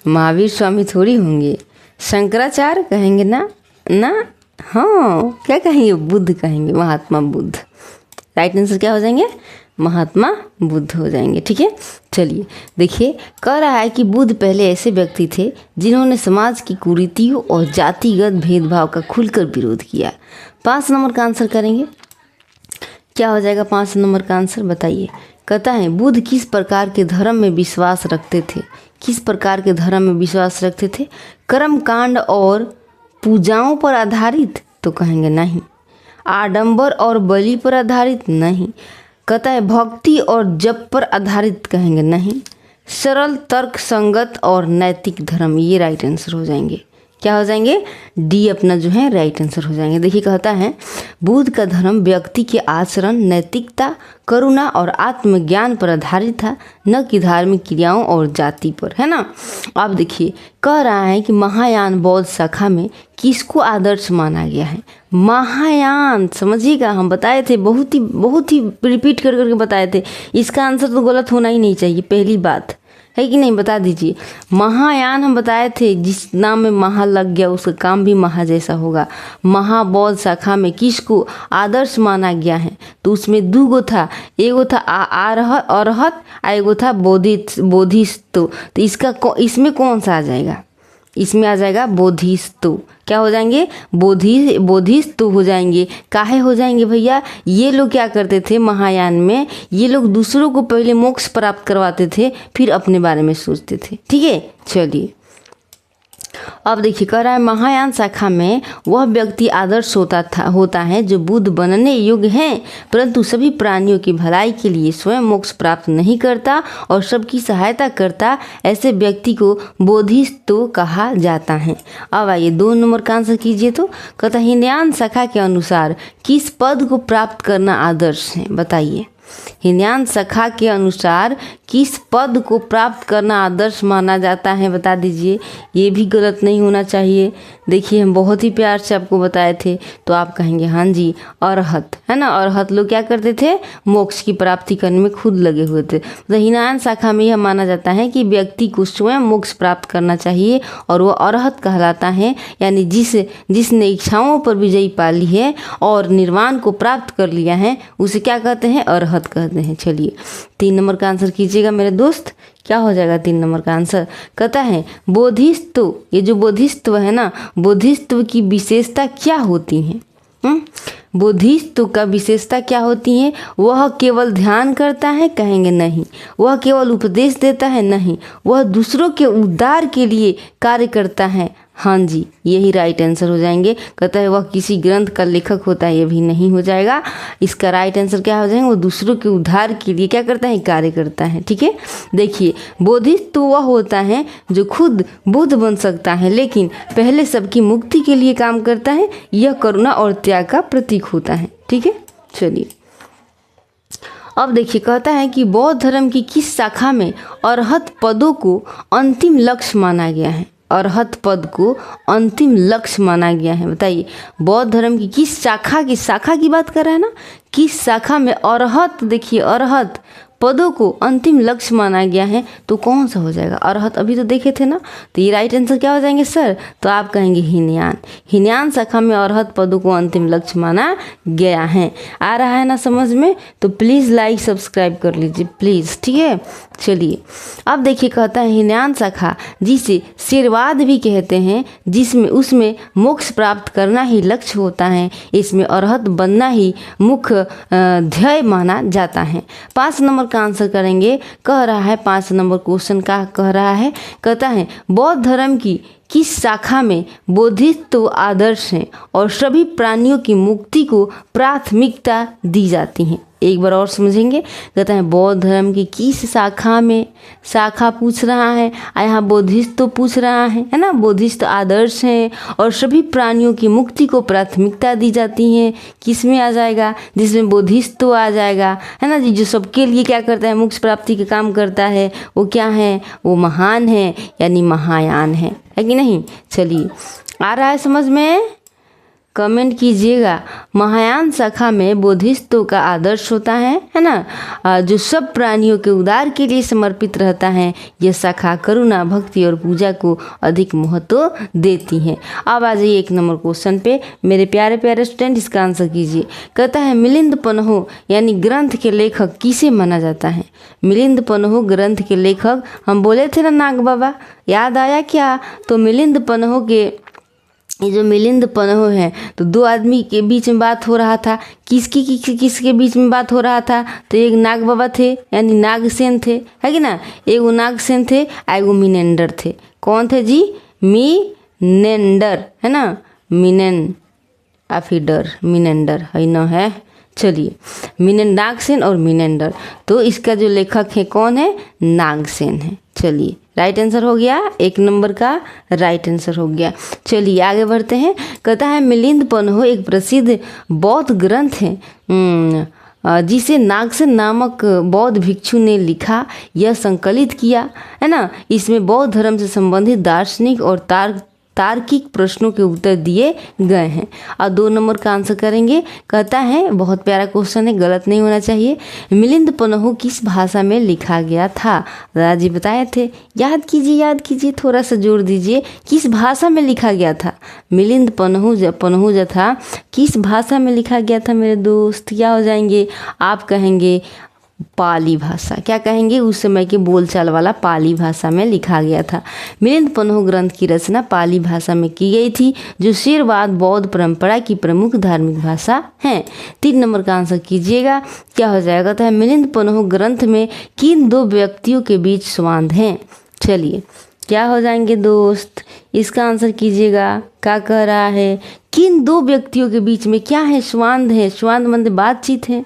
[SPEAKER 1] महावीर स्वामी थोड़ी होंगे। शंकराचार्य? कहेंगे ना। ना। हाँ, क्या कहेंगे? बुद्ध कहेंगे, महात्मा बुद्ध। राइट आंसर क्या हो जाएंगे? महात्मा बुद्ध हो जाएंगे। ठीक है, चलिए देखिए, कह रहा है कि बुद्ध पहले ऐसे व्यक्ति थे जिन्होंने समाज की कुरीतियों और जातिगत भेदभाव का खुलकर विरोध किया। 5 नंबर का आंसर करेंगे। क्या हो जाएगा 5 नंबर का आंसर? बताइए। कहता है बुद्ध किस प्रकार के धर्म में विश्वास रखते थे? किस प्रकार के धर्म में विश्वास रखते थे? कर्म कांड और पूजाओं पर आधारित? तो कहेंगे नहीं। आडंबर और बलि पर आधारित? नहीं। कहता है भक्ति और जप पर आधारित? कहेंगे नहीं। सरल, तर्क संगत और नैतिक धर्म? ये राइट आंसर हो जाएंगे। क्या हो जाएंगे, डी अपना जो है राइट आंसर हो जाएंगे। देखिए कहता है बुद्ध का धर्म व्यक्ति के आचरण, नैतिकता, करुणा और आत्मज्ञान पर आधारित था, न कि धार्मिक क्रियाओं और जाति पर, है ना। अब देखिए कह रहा है कि महायान बौद्ध शाखा में किसको आदर्श माना गया है। महायान समझिएगा, हम बताए थे, बहुत ही रिपीट कर करके बताए थे। इसका आंसर तो गलत होना ही नहीं चाहिए, पहली बात है कि नहीं, बता दीजिए। महायान हम बताए थे, जिस नाम में महा लग गया उसका काम भी महा जैसा होगा। महाबौद्ध शाखा में किसको आदर्श माना गया है, तो उसमें दो गो था, एगो था अरहत, एगो था बोधिसत्व। तो इसमें कौन सा आ जाएगा, इसमें आ जाएगा बोधिसत्व। क्या हो जाएंगे, बोधिसत्व हो जाएंगे। काहे हो जाएंगे भैया, ये लोग क्या करते थे महायान में, ये लोग दूसरों को पहले मोक्ष प्राप्त करवाते थे, फिर अपने बारे में सोचते थे। ठीक है, चलिए अब देखिए कह रहा है महायान शाखा में वह व्यक्ति आदर्श होता है जो बुद्ध बनने योग्य है, परंतु सभी प्राणियों की भलाई के लिए स्वयं मोक्ष प्राप्त नहीं करता और सबकी सहायता करता। ऐसे व्यक्ति को बोधिसत्व कहा जाता है। अब आइए 2 नंबर का आंसर कीजिए। तो कहता है हीनयान शाखा के अनुसार किस पद को प्राप्त करना आदर्श है, बताइए। हीनयान शाखा के अनुसार किस पद को प्राप्त करना आदर्श माना जाता है, बता दीजिए। ये भी गलत नहीं होना चाहिए। देखिए हम बहुत ही प्यार से आपको बताए थे, तो आप कहेंगे हाँ जी अरहत, है ना। अरहत लोग क्या करते थे, मोक्ष की प्राप्ति करने में खुद लगे हुए थे। तो हीनयान शाखा में यह माना जाता है कि व्यक्ति को स्वयं मोक्ष प्राप्त करना चाहिए और वह अरहत कहलाता है, यानी जिसने इच्छाओं पर विजयी पा ली है और निर्वाण को प्राप्त कर लिया है, उसे क्या कहते हैं, अरहत कहते हैं। चलिए 3 नंबर का आंसर कीजिएगा मेरे दोस्त। क्या हो जाएगा 3 नंबर का आंसर, कहता है बोधिसत्व। ये जो बोधिसत्व है ना, बोधिसत्व की विशेषता क्या होती है, बोधिसत्व का विशेषता क्या होती है। वह केवल ध्यान करता है, कहेंगे नहीं। वह केवल उपदेश देता है, नहीं। वह दूसरों के उद्धार के लिए कार्य करता है, हाँ जी यही राइट आंसर हो जाएंगे। कहता है वह किसी ग्रंथ का लेखक होता है, ये भी नहीं हो जाएगा। इसका राइट आंसर क्या हो जाएगा, वो दूसरों के उद्धार के लिए क्या करता है, कार्य करता है। ठीक है, देखिए बोधिसत्व वह होता है जो खुद बुद्ध बन सकता है, लेकिन पहले सबकी मुक्ति के लिए काम करता है। यह करुणा और त्याग का प्रतीक होता है। ठीक है, चलिए अब देखिए कहता है कि बौद्ध धर्म की किस शाखा में अरहत पदों को अंतिम लक्ष्य माना गया है। अरहत पद को अंतिम लक्ष्य माना गया है, बताइए। बौद्ध धर्म की किस शाखा की बात कर रहा है ना, किस शाखा में अरहत, देखिए अरहत पदों को अंतिम लक्ष्य माना गया है, तो कौन सा हो जाएगा, अरहत अभी तो देखे थे ना। तो ये राइट आंसर क्या हो जाएंगे सर, तो आप कहेंगे हीनयान शाखा में अरहत पदों को अंतिम लक्ष्य माना गया है। आ रहा है ना समझ में, तो प्लीज़ लाइक सब्सक्राइब कर लीजिए प्लीज़। ठीक है, चलिए अब देखिए कहता है हीनयान शाखा जिसे शेरवाद भी कहते हैं, जिसमें उसमें मोक्ष प्राप्त करना ही लक्ष्य होता है। इसमें अरहत बनना ही मुख्य ध्येय माना जाता है। 5 नंबर का आंसर करेंगे। कह रहा है 5 नंबर क्वेश्चन का कह रहा है, कहता है बौद्ध धर्म की किस शाखा में बोधिसत्व आदर्श है और सभी प्राणियों की मुक्ति को प्राथमिकता दी जाती है। एक बार और समझेंगे। कहता है बौद्ध धर्म की किस शाखा में, शाखा पूछ रहा है, यहाँ बोधिसत्व पूछ रहा है ना। बोधिसत्व आदर्श है और सभी प्राणियों की मुक्ति को प्राथमिकता दी जाती है। किस में आ जाएगा, जिसमें बोधिसत्व आ जाएगा, है ना जी। जो सबके लिए क्या करता है, मोक्ष प्राप्ति का काम करता है, वो क्या है, वो महान है, यानी महायान है कि नहीं। चलिए आ रहा है समझ में, कमेंट कीजिएगा। महायान शाखा में बोधिसत्व का आदर्श होता है ना, जो सब प्राणियों के उद्धार के लिए समर्पित रहता है। यह शाखा करुणा, भक्ति और पूजा को अधिक महत्व देती है। अब आ जाइए 1 नंबर क्वेश्चन पे मेरे प्यारे प्यारे स्टूडेंट, इसका आंसर कीजिए। कहता है मिलिंद पन्हो यानी ग्रंथ के लेखक किसे माना जाता है। मिलिंद पन्हो ग्रंथ के लेखक, हम बोले थे ना नाग बाबा, याद आया क्या। तो मिलिंद पन्हो के, ये जो मिलिंद पन्हो है, तो 2 आदमी के बीच में बात हो रहा था। किसके बीच में बात हो रहा था, तो एक नाग बाबा थे यानी नागसेन थे, है कि ना। एगो नागसेन थे, एगो मिनेंडर थे। कौन थे जी, मिनेंडर, है ना। मिनेंडर है ना है। चलिए नागसेन और मिनेंडर, तो इसका जो लेखक है कौन है, नागसेन है। चलिए राइट आंसर हो गया, 1 नंबर का राइट आंसर हो गया। चलिए आगे बढ़ते हैं। कहता है मिलिंद पन्हो एक प्रसिद्ध बौद्ध ग्रंथ है जिसे नागसेन नामक बौद्ध भिक्षु ने लिखा यह संकलित किया, है ना। इसमें बौद्ध धर्म से संबंधित दार्शनिक और तार्किक प्रश्नों के उत्तर दिए गए हैं। और 2 नंबर का आंसर करेंगे। कहता है बहुत प्यारा क्वेश्चन है, गलत नहीं होना चाहिए। मिलिंद पन्हो किस भाषा में लिखा गया था? दादाजी बताए थे, याद कीजिए, थोड़ा सा जोर दीजिए। किस भाषा में लिखा गया था? मिलिंद पन्हो जो था किस भाषा में लिखा गया था मेरे दोस्त? क्या हो जाएंगे आप? कहेंगे पाली भाषा। क्या कहेंगे? उस समय के बोलचाल वाला पाली भाषा में लिखा गया था। मिलिंद पन्हो ग्रंथ की रचना पाली भाषा में की गई थी, जो शेरवाद बौद्ध परंपरा की प्रमुख धार्मिक भाषा है। 3 नंबर का आंसर कीजिएगा, क्या हो जाएगा? तो है मिलिंद पन्हो ग्रंथ में किन 2 व्यक्तियों के बीच संवाद हैं? चलिए क्या हो जाएंगे दोस्त, इसका आंसर कीजिएगा। क्या कह रहा है? किन 2 व्यक्तियों के बीच में क्या है? संवाद है। संवाद मतलब बातचीत है।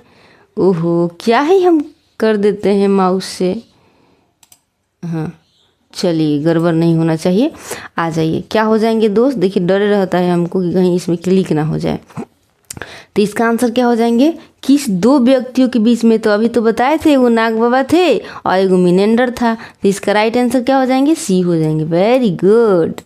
[SPEAKER 1] ओहो, क्या ही हम कर देते हैं माउस से। हाँ चलिए, गड़बड़ नहीं होना चाहिए। आ जाइए, क्या हो जाएंगे दोस्त? देखिए डर रहता है हमको कि कहीं इसमें क्लिक ना हो जाए। तो इसका आंसर क्या हो जाएंगे? किस 2 व्यक्तियों के बीच में? तो अभी तो बताए थे, वो नाग बाबा थे और एगो मिनेंडर था। तो इसका राइट आंसर क्या हो जाएंगे? सी हो जाएंगे। Very good.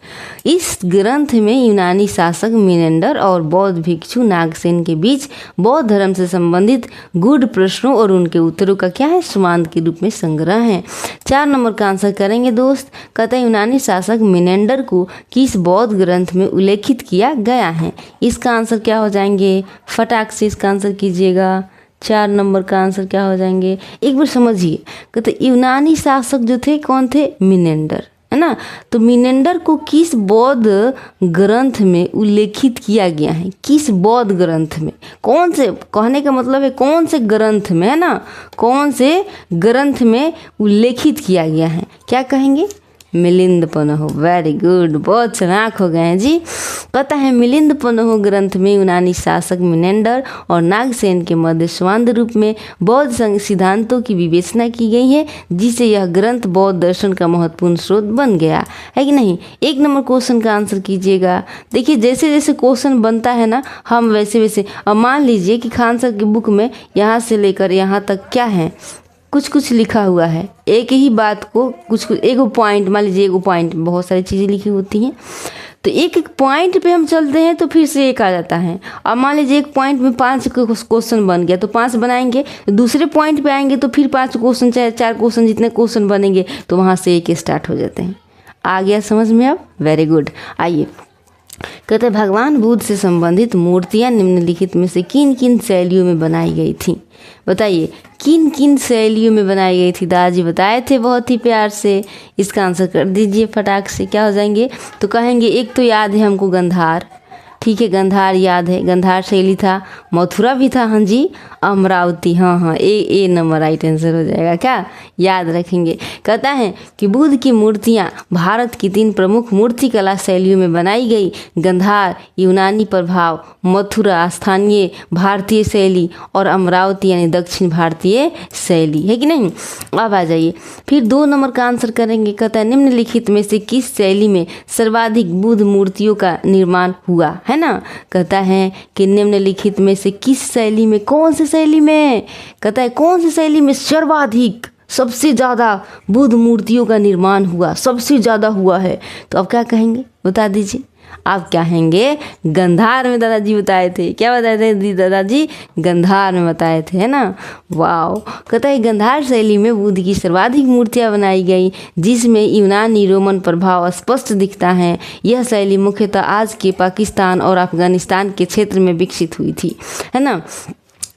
[SPEAKER 1] इस ग्रंथ में यूनानी शासक मिनेंडर और बौद्ध भिक्षु नागसेन के बीच बौद्ध धर्म से संबंधित गूढ़ प्रश्नों और उनके उत्तरों का क्या है? संवाद के रूप में संग्रह है। 4 नंबर का आंसर करेंगे दोस्त। कहता है यूनानी शासक मिनेंडर को किस बौद्ध ग्रंथ में उल्लेखित किया गया है? इसका आंसर क्या हो जाएंगे? फटाक से इसका आंसर कीजिएगा। 4 नंबर का आंसर क्या हो जाएंगे? एक बार समझिए। कहते यूनानी शासक जो थे कौन थे? मिनेंडर, है ना। तो मिनेंडर को किस बौद्ध ग्रंथ में उल्लेखित किया गया है? किस बौद्ध ग्रंथ में? कौन से, कहने का मतलब है कौन से ग्रंथ में, है ना। कौन से ग्रंथ में उल्लेखित किया गया है? क्या कहेंगे? मिलिंद पन्हो। वेरी गुड, बहुत चालाक हो गए हैं जी। कहता है मिलिंद पन्हो ग्रंथ में यूनानी शासक मिनेंडर और नागसेन के मध्य संवाद रूप में बौद्ध सिद्धांतों की विवेचना की गई है, जिससे यह ग्रंथ बौद्ध दर्शन का महत्वपूर्ण स्रोत बन गया है कि नहीं। 1 नंबर क्वेश्चन का आंसर कीजिएगा। देखिए जैसे जैसे क्वेश्चन बनता है ना, हम वैसे वैसे। अब मान लीजिए कि खान सर की बुक में यहाँ से लेकर यहाँ तक क्या है, कुछ लिखा हुआ है। एक ही बात को कुछ एक पॉइंट, मान लीजिए एक पॉइंट, बहुत सारी चीज़ें लिखी होती हैं, तो एक पॉइंट पे हम चलते हैं तो फिर से एक आ जाता है। अब मान लीजिए एक पॉइंट में 5 क्वेश्चन बन गया तो 5 बनाएंगे, दूसरे पॉइंट पे आएंगे तो फिर 5 क्वेश्चन, चाहे 4 क्वेश्चन, जितने क्वेश्चन बनेंगे तो वहाँ से एक स्टार्ट हो जाते हैं। आ गया समझ में अब? Very good. आइए, कहते हैं भगवान बुद्ध से संबंधित मूर्तियाँ निम्नलिखित में से किन किन शैलियों में बनाई गई थी? बताइए किन किन शैलियों में बनाई गई थी? दादाजी बताए थे बहुत ही प्यार से। इसका आंसर कर दीजिए फटाक से। क्या हो जाएंगे? तो कहेंगे एक तो याद है हमको गंधार, ठीक है, गंधार याद है, गंधार शैली था। मथुरा भी था, हाँ जी। अमरावती, हाँ, ए नंबर राइट आंसर हो जाएगा। क्या याद रखेंगे? कहता है कि बुद्ध की मूर्तियाँ भारत की 3 प्रमुख मूर्ति कला शैलियों में बनाई गई। गंधार यूनानी प्रभाव, मथुरा स्थानीय भारतीय शैली और अमरावती यानी दक्षिण भारतीय शैली, है कि नहीं। अब आ जाइए, फिर 2 नंबर का आंसर करेंगे। कहता है निम्नलिखित में से किस शैली में सर्वाधिक बुद्ध मूर्तियों का निर्माण हुआ, है ना। कहता है कि निम्नलिखित में से किस शैली में, कौन सी शैली में? कहता है कौन सी शैली में सर्वाधिक, सबसे ज़्यादा बुद्ध मूर्तियों का निर्माण हुआ, सबसे ज़्यादा हुआ है। तो अब क्या कहेंगे? बता दीजिए। आप क्या कहेंगे? गंधार में दादाजी बताए थे। क्या बताए थे दादाजी? गंधार में बताए थे, है ना। वाह। कहता है गंधार शैली में बुद्ध की सर्वाधिक मूर्तियां बनाई गई, जिसमें यूनानी रोमन प्रभाव स्पष्ट दिखता है। यह शैली मुख्यतः आज के पाकिस्तान और अफगानिस्तान के क्षेत्र में विकसित हुई थी, है ना।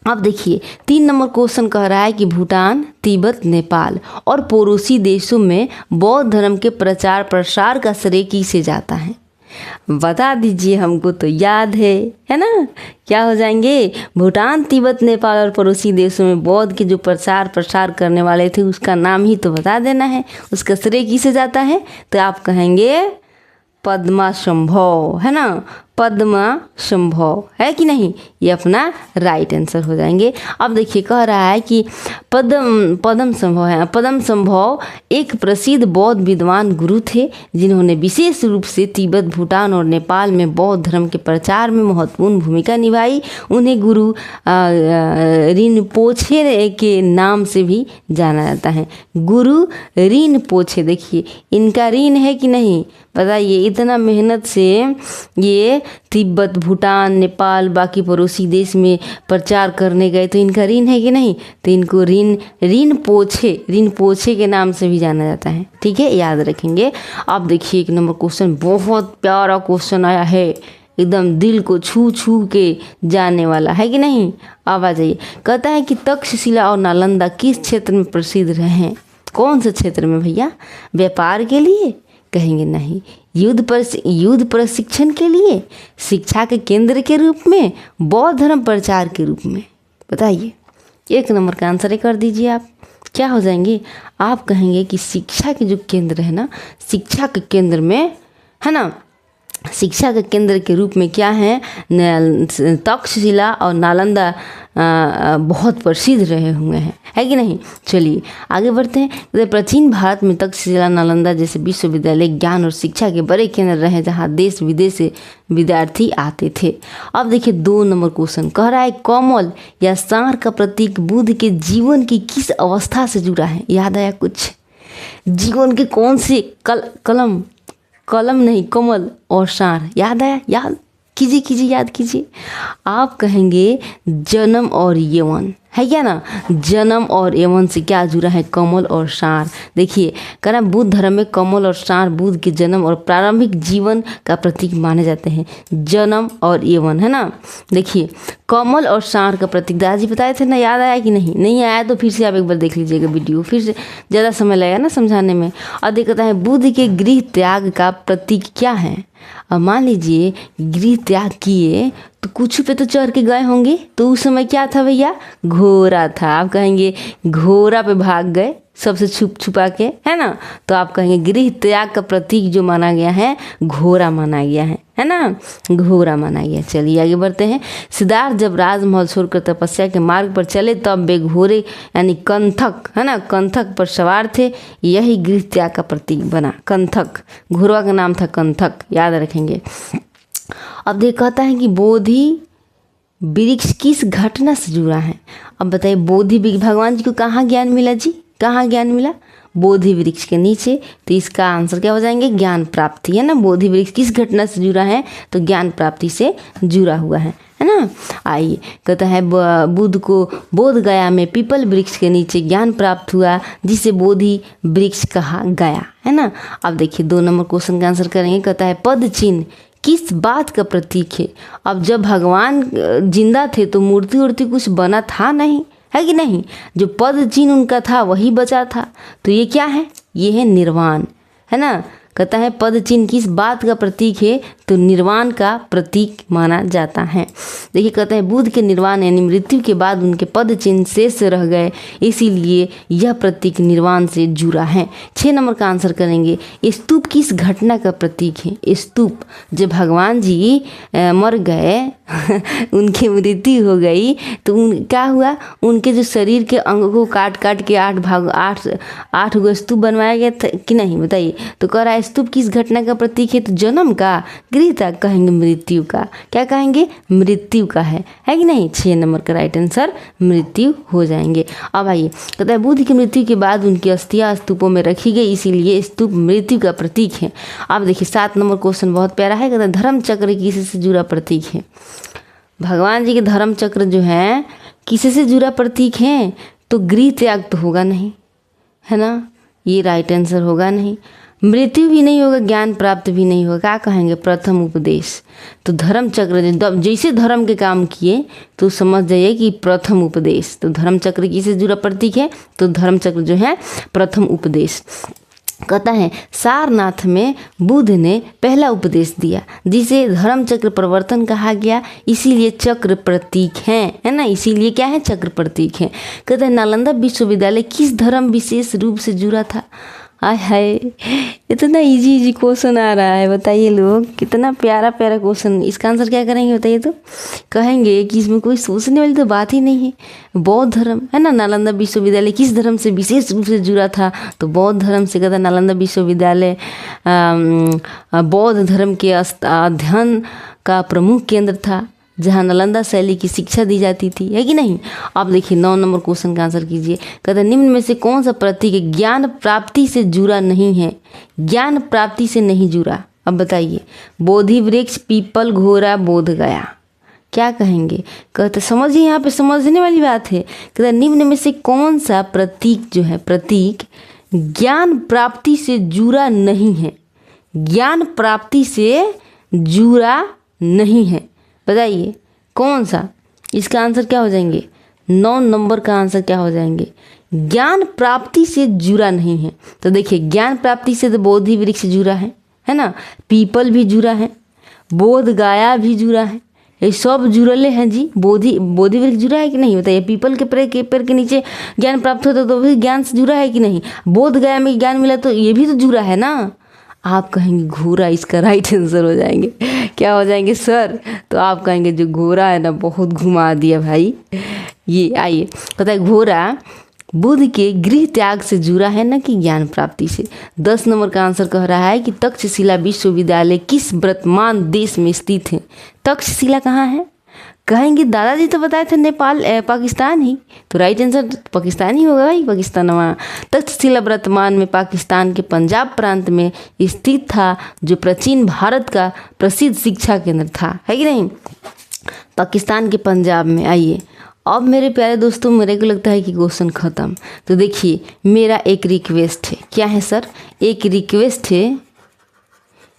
[SPEAKER 1] अब देखिए 3 नंबर क्वेश्चन कह रहा है कि भूटान, तिब्बत, नेपाल और पड़ोसी देशों में बौद्ध धर्म के प्रचार प्रसार का श्रेय किसे जाता है? बता दीजिए, हमको तो याद है ना। क्या हो जाएंगे? भूटान, तिब्बत, नेपाल और पड़ोसी देशों में बौद्ध के जो प्रचार प्रसार करने वाले थे उसका नाम ही तो बता देना है। उसका श्रेय किसे जाता है? तो आप कहेंगे पद्माशंभव, है ना। पद्माशंभव, है कि नहीं? ये अपना राइट आंसर हो जाएंगे। अब देखिए कह रहा है कि पद्म संभव है। पद्म संभव एक प्रसिद्ध बौद्ध विद्वान गुरु थे जिन्होंने विशेष रूप से तिब्बत, भूटान और नेपाल में बौद्ध धर्म के प्रचार में महत्वपूर्ण भूमिका निभाई। उन्हें गुरु रिनपोछे के नाम से भी जाना जाता है। गुरु रिनपोछे, देखिए इनका ऋण है कि नहीं बताइए। इतना मेहनत से ये तिब्बत, भूटान, नेपाल, बाकी पड़ोसी देश में प्रचार करने गए, तो इनका ऋण है कि नहीं। तो इनको ऋणपोछे के नाम से भी जाना जाता है। ठीक है, याद रखेंगे। अब देखिए 1 नंबर क्वेश्चन, बहुत प्यारा क्वेश्चन आया है, एकदम दिल को छू छू के जाने वाला है कि नहीं। अब आ जाइए, कहता है कि तक्षशिला और नालंदा किस क्षेत्र में प्रसिद्ध रहे हैं। कौन से क्षेत्र में भैया। व्यापार के लिए, कहेंगे नहीं। युद्ध प्रशिक्षण के लिए, शिक्षा के केंद्र के रूप में, बौद्ध धर्म प्रचार के रूप में। बताइए, 1 नंबर का आंसर कर दीजिए आप। क्या हो जाएंगे आप, कहेंगे कि शिक्षा के जो केंद्र है ना, शिक्षा के केंद्र में है ना, शिक्षा के केंद्र के रूप में क्या है, तक्षशिला और नालंदा बहुत प्रसिद्ध रहे हुए हैं, है कि नहीं। चलिए आगे बढ़ते हैं। प्राचीन भारत में तक्षशिला, नालंदा जैसे विश्वविद्यालय ज्ञान और शिक्षा के बड़े केंद्र रहे जहाँ देश विदेश से विद्यार्थी आते थे। अब देखिए 2 नंबर क्वेश्चन, कह रहा है कमल या सांड का प्रतीक बुद्ध के जीवन की किस अवस्था से जुड़ा है। याद आया कुछ। जीवन के कौन से कलम नहीं, कमल और सांड। याद आया, याद कीजिए, याद कीजिए। आप कहेंगे जन्म और यौवन, है क्या ना। जन्म और यौवन से क्या जुड़ा है, कमल और सांड। देखिए कहना बुद्ध धर्म में कमल और सांड बुद्ध के जन्म और प्रारंभिक जीवन का प्रतीक माने जाते हैं। जन्म और यौवन, है ना। देखिए कमल और सांड का प्रतीक दादाजी बताए थे ना, याद आया कि नहीं। नहीं आया तो फिर से आप एक बार देख लीजिएगा वीडियो, फिर से ज़्यादा समय लगेगा ना समझाने में। और देखता है बुद्ध के गृह त्याग का प्रतीक क्या है। अब मान लीजिए गृह त्याग किए तो कुछ पे तो चढ़ के गए होंगे, तो उस समय क्या था भैया, घोड़ा था। आप कहेंगे घोड़ा पे भाग गए सबसे छुपा के, है ना। तो आप कहेंगे गृह त्याग का प्रतीक जो माना गया है घोड़ा माना गया है ना, घोड़ा माना गया। चलिए आगे बढ़ते हैं। सिद्धार्थ जब राजमहल छोड़कर तपस्या के मार्ग पर चले तब वे घोड़े यानी कंथक, है ना, कंथक पर सवार थे। यही गृह त्याग का प्रतीक बना, कंथक। घोड़ा का नाम था कंथक, याद रखेंगे। अब देख कहता है कि बोधि वृक्ष किस घटना से जुड़ा है। अब बताइए बोधि वृक्ष, भगवान जी को कहाँ ज्ञान मिला जी, कहाँ ज्ञान मिला, बोधि वृक्ष के नीचे। तो इसका आंसर क्या हो जाएंगे, ज्ञान प्राप्ति, है ना। बोधि वृक्ष किस घटना से जुड़ा है, तो ज्ञान प्राप्ति से जुड़ा हुआ है ना। आइए कहता है बुद्ध को बोध गया में पीपल वृक्ष के नीचे ज्ञान प्राप्त हुआ जिसे बोधि वृक्ष कहा गया, है ना। अब देखिए 2 नंबर क्वेश्चन का आंसर करेंगे। कहता है पद चिन्ह किस बात का प्रतीक है। अब जब भगवान जिंदा थे तो मूर्ति उर्ति कुछ बना था नहीं, है कि नहीं। जो पद चिन्ह उनका था वही बचा था। तो ये क्या है, ये है निर्वाण, है ना। कहता है पद चिन्ह किस बात का प्रतीक है, तो निर्वाण का प्रतीक माना जाता है। देखिए कहता है बुद्ध के निर्वाण यानी मृत्यु के बाद उनके पद चिन्ह शेष रह गए, इसीलिए यह प्रतीक निर्वाण से जुड़ा है। 6 नंबर का आंसर करेंगे। स्तूप किस घटना का प्रतीक है। स्तूप जब भगवान जी मर गए उनकी मृत्यु हो गई तो क्या हुआ, उनके जो शरीर के अंग को काट के 8 गो स्तूप बनवाया गया था कि नहीं, बताइए। तो कह रहा है स्तूप किस घटना का प्रतीक है, तो जन्म का, गृह त्याग कहेंगे मृत्यु का। क्या कहेंगे, मृत्यु का है कि नहीं। 6 नंबर का राइट आंसर मृत्यु हो जाएंगे। अब आइए कहता है बुद्ध की मृत्यु के बाद उनकी अस्थियां स्तूपों में रखी गई, इसीलिए स्तूप मृत्यु का प्रतीक है। अब देखिए 7 नंबर क्वेश्चन बहुत प्यारा है। कहता है धर्म चक्र किससे जुड़ा प्रतीक है। भगवान जी के धर्म चक्र जो है किससे जुड़ा प्रतीक है, तो गृह त्याग तो होगा नहीं, है ना, ये राइट आंसर होगा नहीं। मृत्यु भी नहीं होगा, ज्ञान प्राप्त भी नहीं होगा। क्या कहेंगे, प्रथम उपदेश। तो धर्म चक्र जैसे धर्म के काम किए तो समझ जाइए कि प्रथम उपदेश। तो धर्म चक्र किससे जुड़ा प्रतीक है, तो धर्म चक्र जो है प्रथम उपदेश। कहता है सारनाथ में बुद्ध ने पहला उपदेश दिया जिसे धर्म चक्र प्रवर्तन कहा गया, इसीलिए चक्र प्रतीक है ना, इसीलिए क्या है, चक्र प्रतीक है। कहता है नालंदा विश्वविद्यालय किस धर्म विशेष रूप से जुड़ा था। हाय हाय, इतना इजी इजी क्वेश्चन आ रहा है, बताइए लोग, कितना प्यारा प्यारा क्वेश्चन। इसका आंसर क्या करेंगे बताइए? तो कहेंगे कि इसमें कोई सोचने वाली तो बात ही नहीं है। बौद्ध धर्म है ना। नालंदा विश्वविद्यालय किस धर्म से विशेष रूप से जुड़ा था? तो बौद्ध धर्म से। कहता नालंदा विश्वविद्यालय बौद्ध धर्म के अध्ययन का प्रमुख केंद्र था, जहाँ नालंदा शैली की शिक्षा दी जाती थी, है कि नहीं। अब देखिए 9 नंबर क्वेश्चन का आंसर कीजिए। कहते निम्न में से कौन सा प्रतीक ज्ञान प्राप्ति से जुड़ा नहीं है? ज्ञान प्राप्ति से नहीं जुड़ा। अब बताइए, बोधि वृक्ष, पीपल, घोड़ा, बोध गया, क्या कहेंगे? कहते समझिए, यहाँ पे समझने वाली बात है। कहते निम्न में से कौन सा प्रतीक जो है, प्रतीक ज्ञान प्राप्ति से जुड़ा नहीं है? ज्ञान प्राप्ति से जुड़ा नहीं है, बताइए कौन सा? इसका आंसर क्या हो जाएंगे? 9 नंबर का आंसर क्या हो जाएंगे? ज्ञान प्राप्ति से जुड़ा नहीं है। तो देखिए, ज्ञान प्राप्ति से तो बोधि वृक्ष जुड़ा है ना, पीपल भी जुड़ा है, बोध गया भी जुड़ा है, ये सब जुड़ले हैं जी। बोधि वृक्ष जुड़ा है कि नहीं बताइए? पीपल के पेड़ के नीचे ज्ञान प्राप्त होता तो भी ज्ञान से जुड़ा है कि नहीं? बोध गया में ज्ञान मिला तो ये भी तो जुड़ा है ना। आप कहेंगे घोड़ा इसका राइट आंसर हो जाएंगे। क्या हो जाएंगे सर? तो आप कहेंगे जो घोड़ा है ना, बहुत घुमा दिया भाई। ये आइए, पता है घोड़ा बुद्ध के गृह त्याग से जुड़ा है ना कि ज्ञान प्राप्ति से। 10 नंबर का आंसर कह रहा है कि तक्षशिला विश्वविद्यालय किस वर्तमान देश में स्थित है? तक्षशिला कहाँ है? कहेंगे दादाजी तो बताए थे नेपाल पाकिस्तान ही, तो राइट आंसर पाकिस्तान ही होगा भाई, पाकिस्तान। वहाँ तक्षशिला वर्तमान में पाकिस्तान के पंजाब प्रांत में स्थित था, जो प्राचीन भारत का प्रसिद्ध शिक्षा केंद्र था, है कि नहीं? पाकिस्तान के पंजाब में। आइए अब मेरे प्यारे दोस्तों, मेरे को लगता है कि क्वेश्चन ख़त्म। तो देखिए, मेरा एक रिक्वेस्ट है। क्या है सर? एक रिक्वेस्ट है।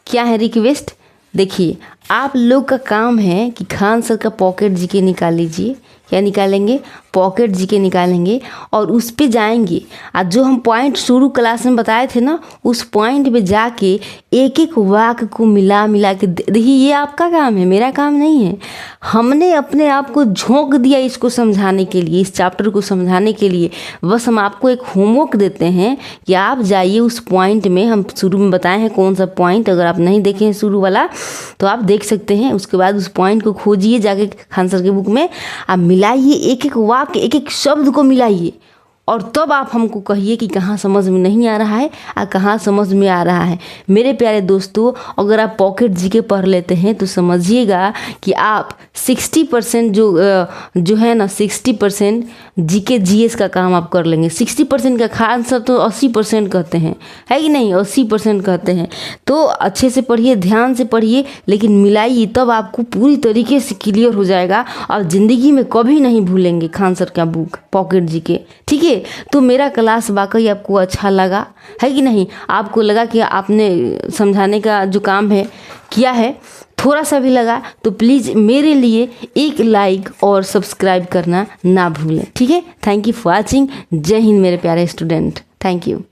[SPEAKER 1] क्या है रिक्वेस्ट? देखिए, आप लोग का काम है कि खान सर का पॉकेट जीके निकाल लीजिए। क्या निकालेंगे? पॉकेट जीके निकालेंगे और उस पे जाएंगे। आज जो हम पॉइंट शुरू क्लास में बताए थे ना, उस पॉइंट पे जाके एक एक वाक्य को मिला मिला के देखिए। ये आपका काम है, मेरा काम नहीं है। हमने अपने आप को झोंक दिया इसको समझाने के लिए, इस चैप्टर को समझाने के लिए। बस हम आपको एक होमवर्क देते हैं कि आप जाइए उस पॉइंट में, हम शुरू में बताए हैं कौन सा पॉइंट। अगर आप नहीं देखे हैं शुरू वाला तो आप देख सकते हैं। उसके बाद उस पॉइंट को खोजिए जाके खान सर के बुक में, आप मिलाइए, एक एक वाक्य, एक एक शब्द को मिलाइए, और तब आप हमको कहिए कि कहाँ समझ में नहीं आ रहा है और कहाँ समझ में आ रहा है। मेरे प्यारे दोस्तों, अगर आप पॉकेट जीके पढ़ लेते हैं तो समझिएगा कि आप 60% जो है ना, 60% जीके जीएस का काम आप कर लेंगे। 60% का खान सर तो 80% कहते हैं, है कि नहीं? 80% कहते हैं। तो अच्छे से पढ़िए, ध्यान से पढ़िए, लेकिन मिलाइए, तब आपको पूरी तरीके से क्लियर हो जाएगा और ज़िंदगी में कभी नहीं भूलेंगे खान सर का बुक पॉकेट जीके। ठीक है? तो मेरा क्लास वाकई आपको अच्छा लगा है कि नहीं? आपको लगा कि आपने समझाने का जो काम है किया है, थोड़ा सा भी लगा तो प्लीज़ मेरे लिए एक लाइक और सब्सक्राइब करना ना भूलें। ठीक है? Thank you for watching. जय हिंद मेरे प्यारे स्टूडेंट। Thank you.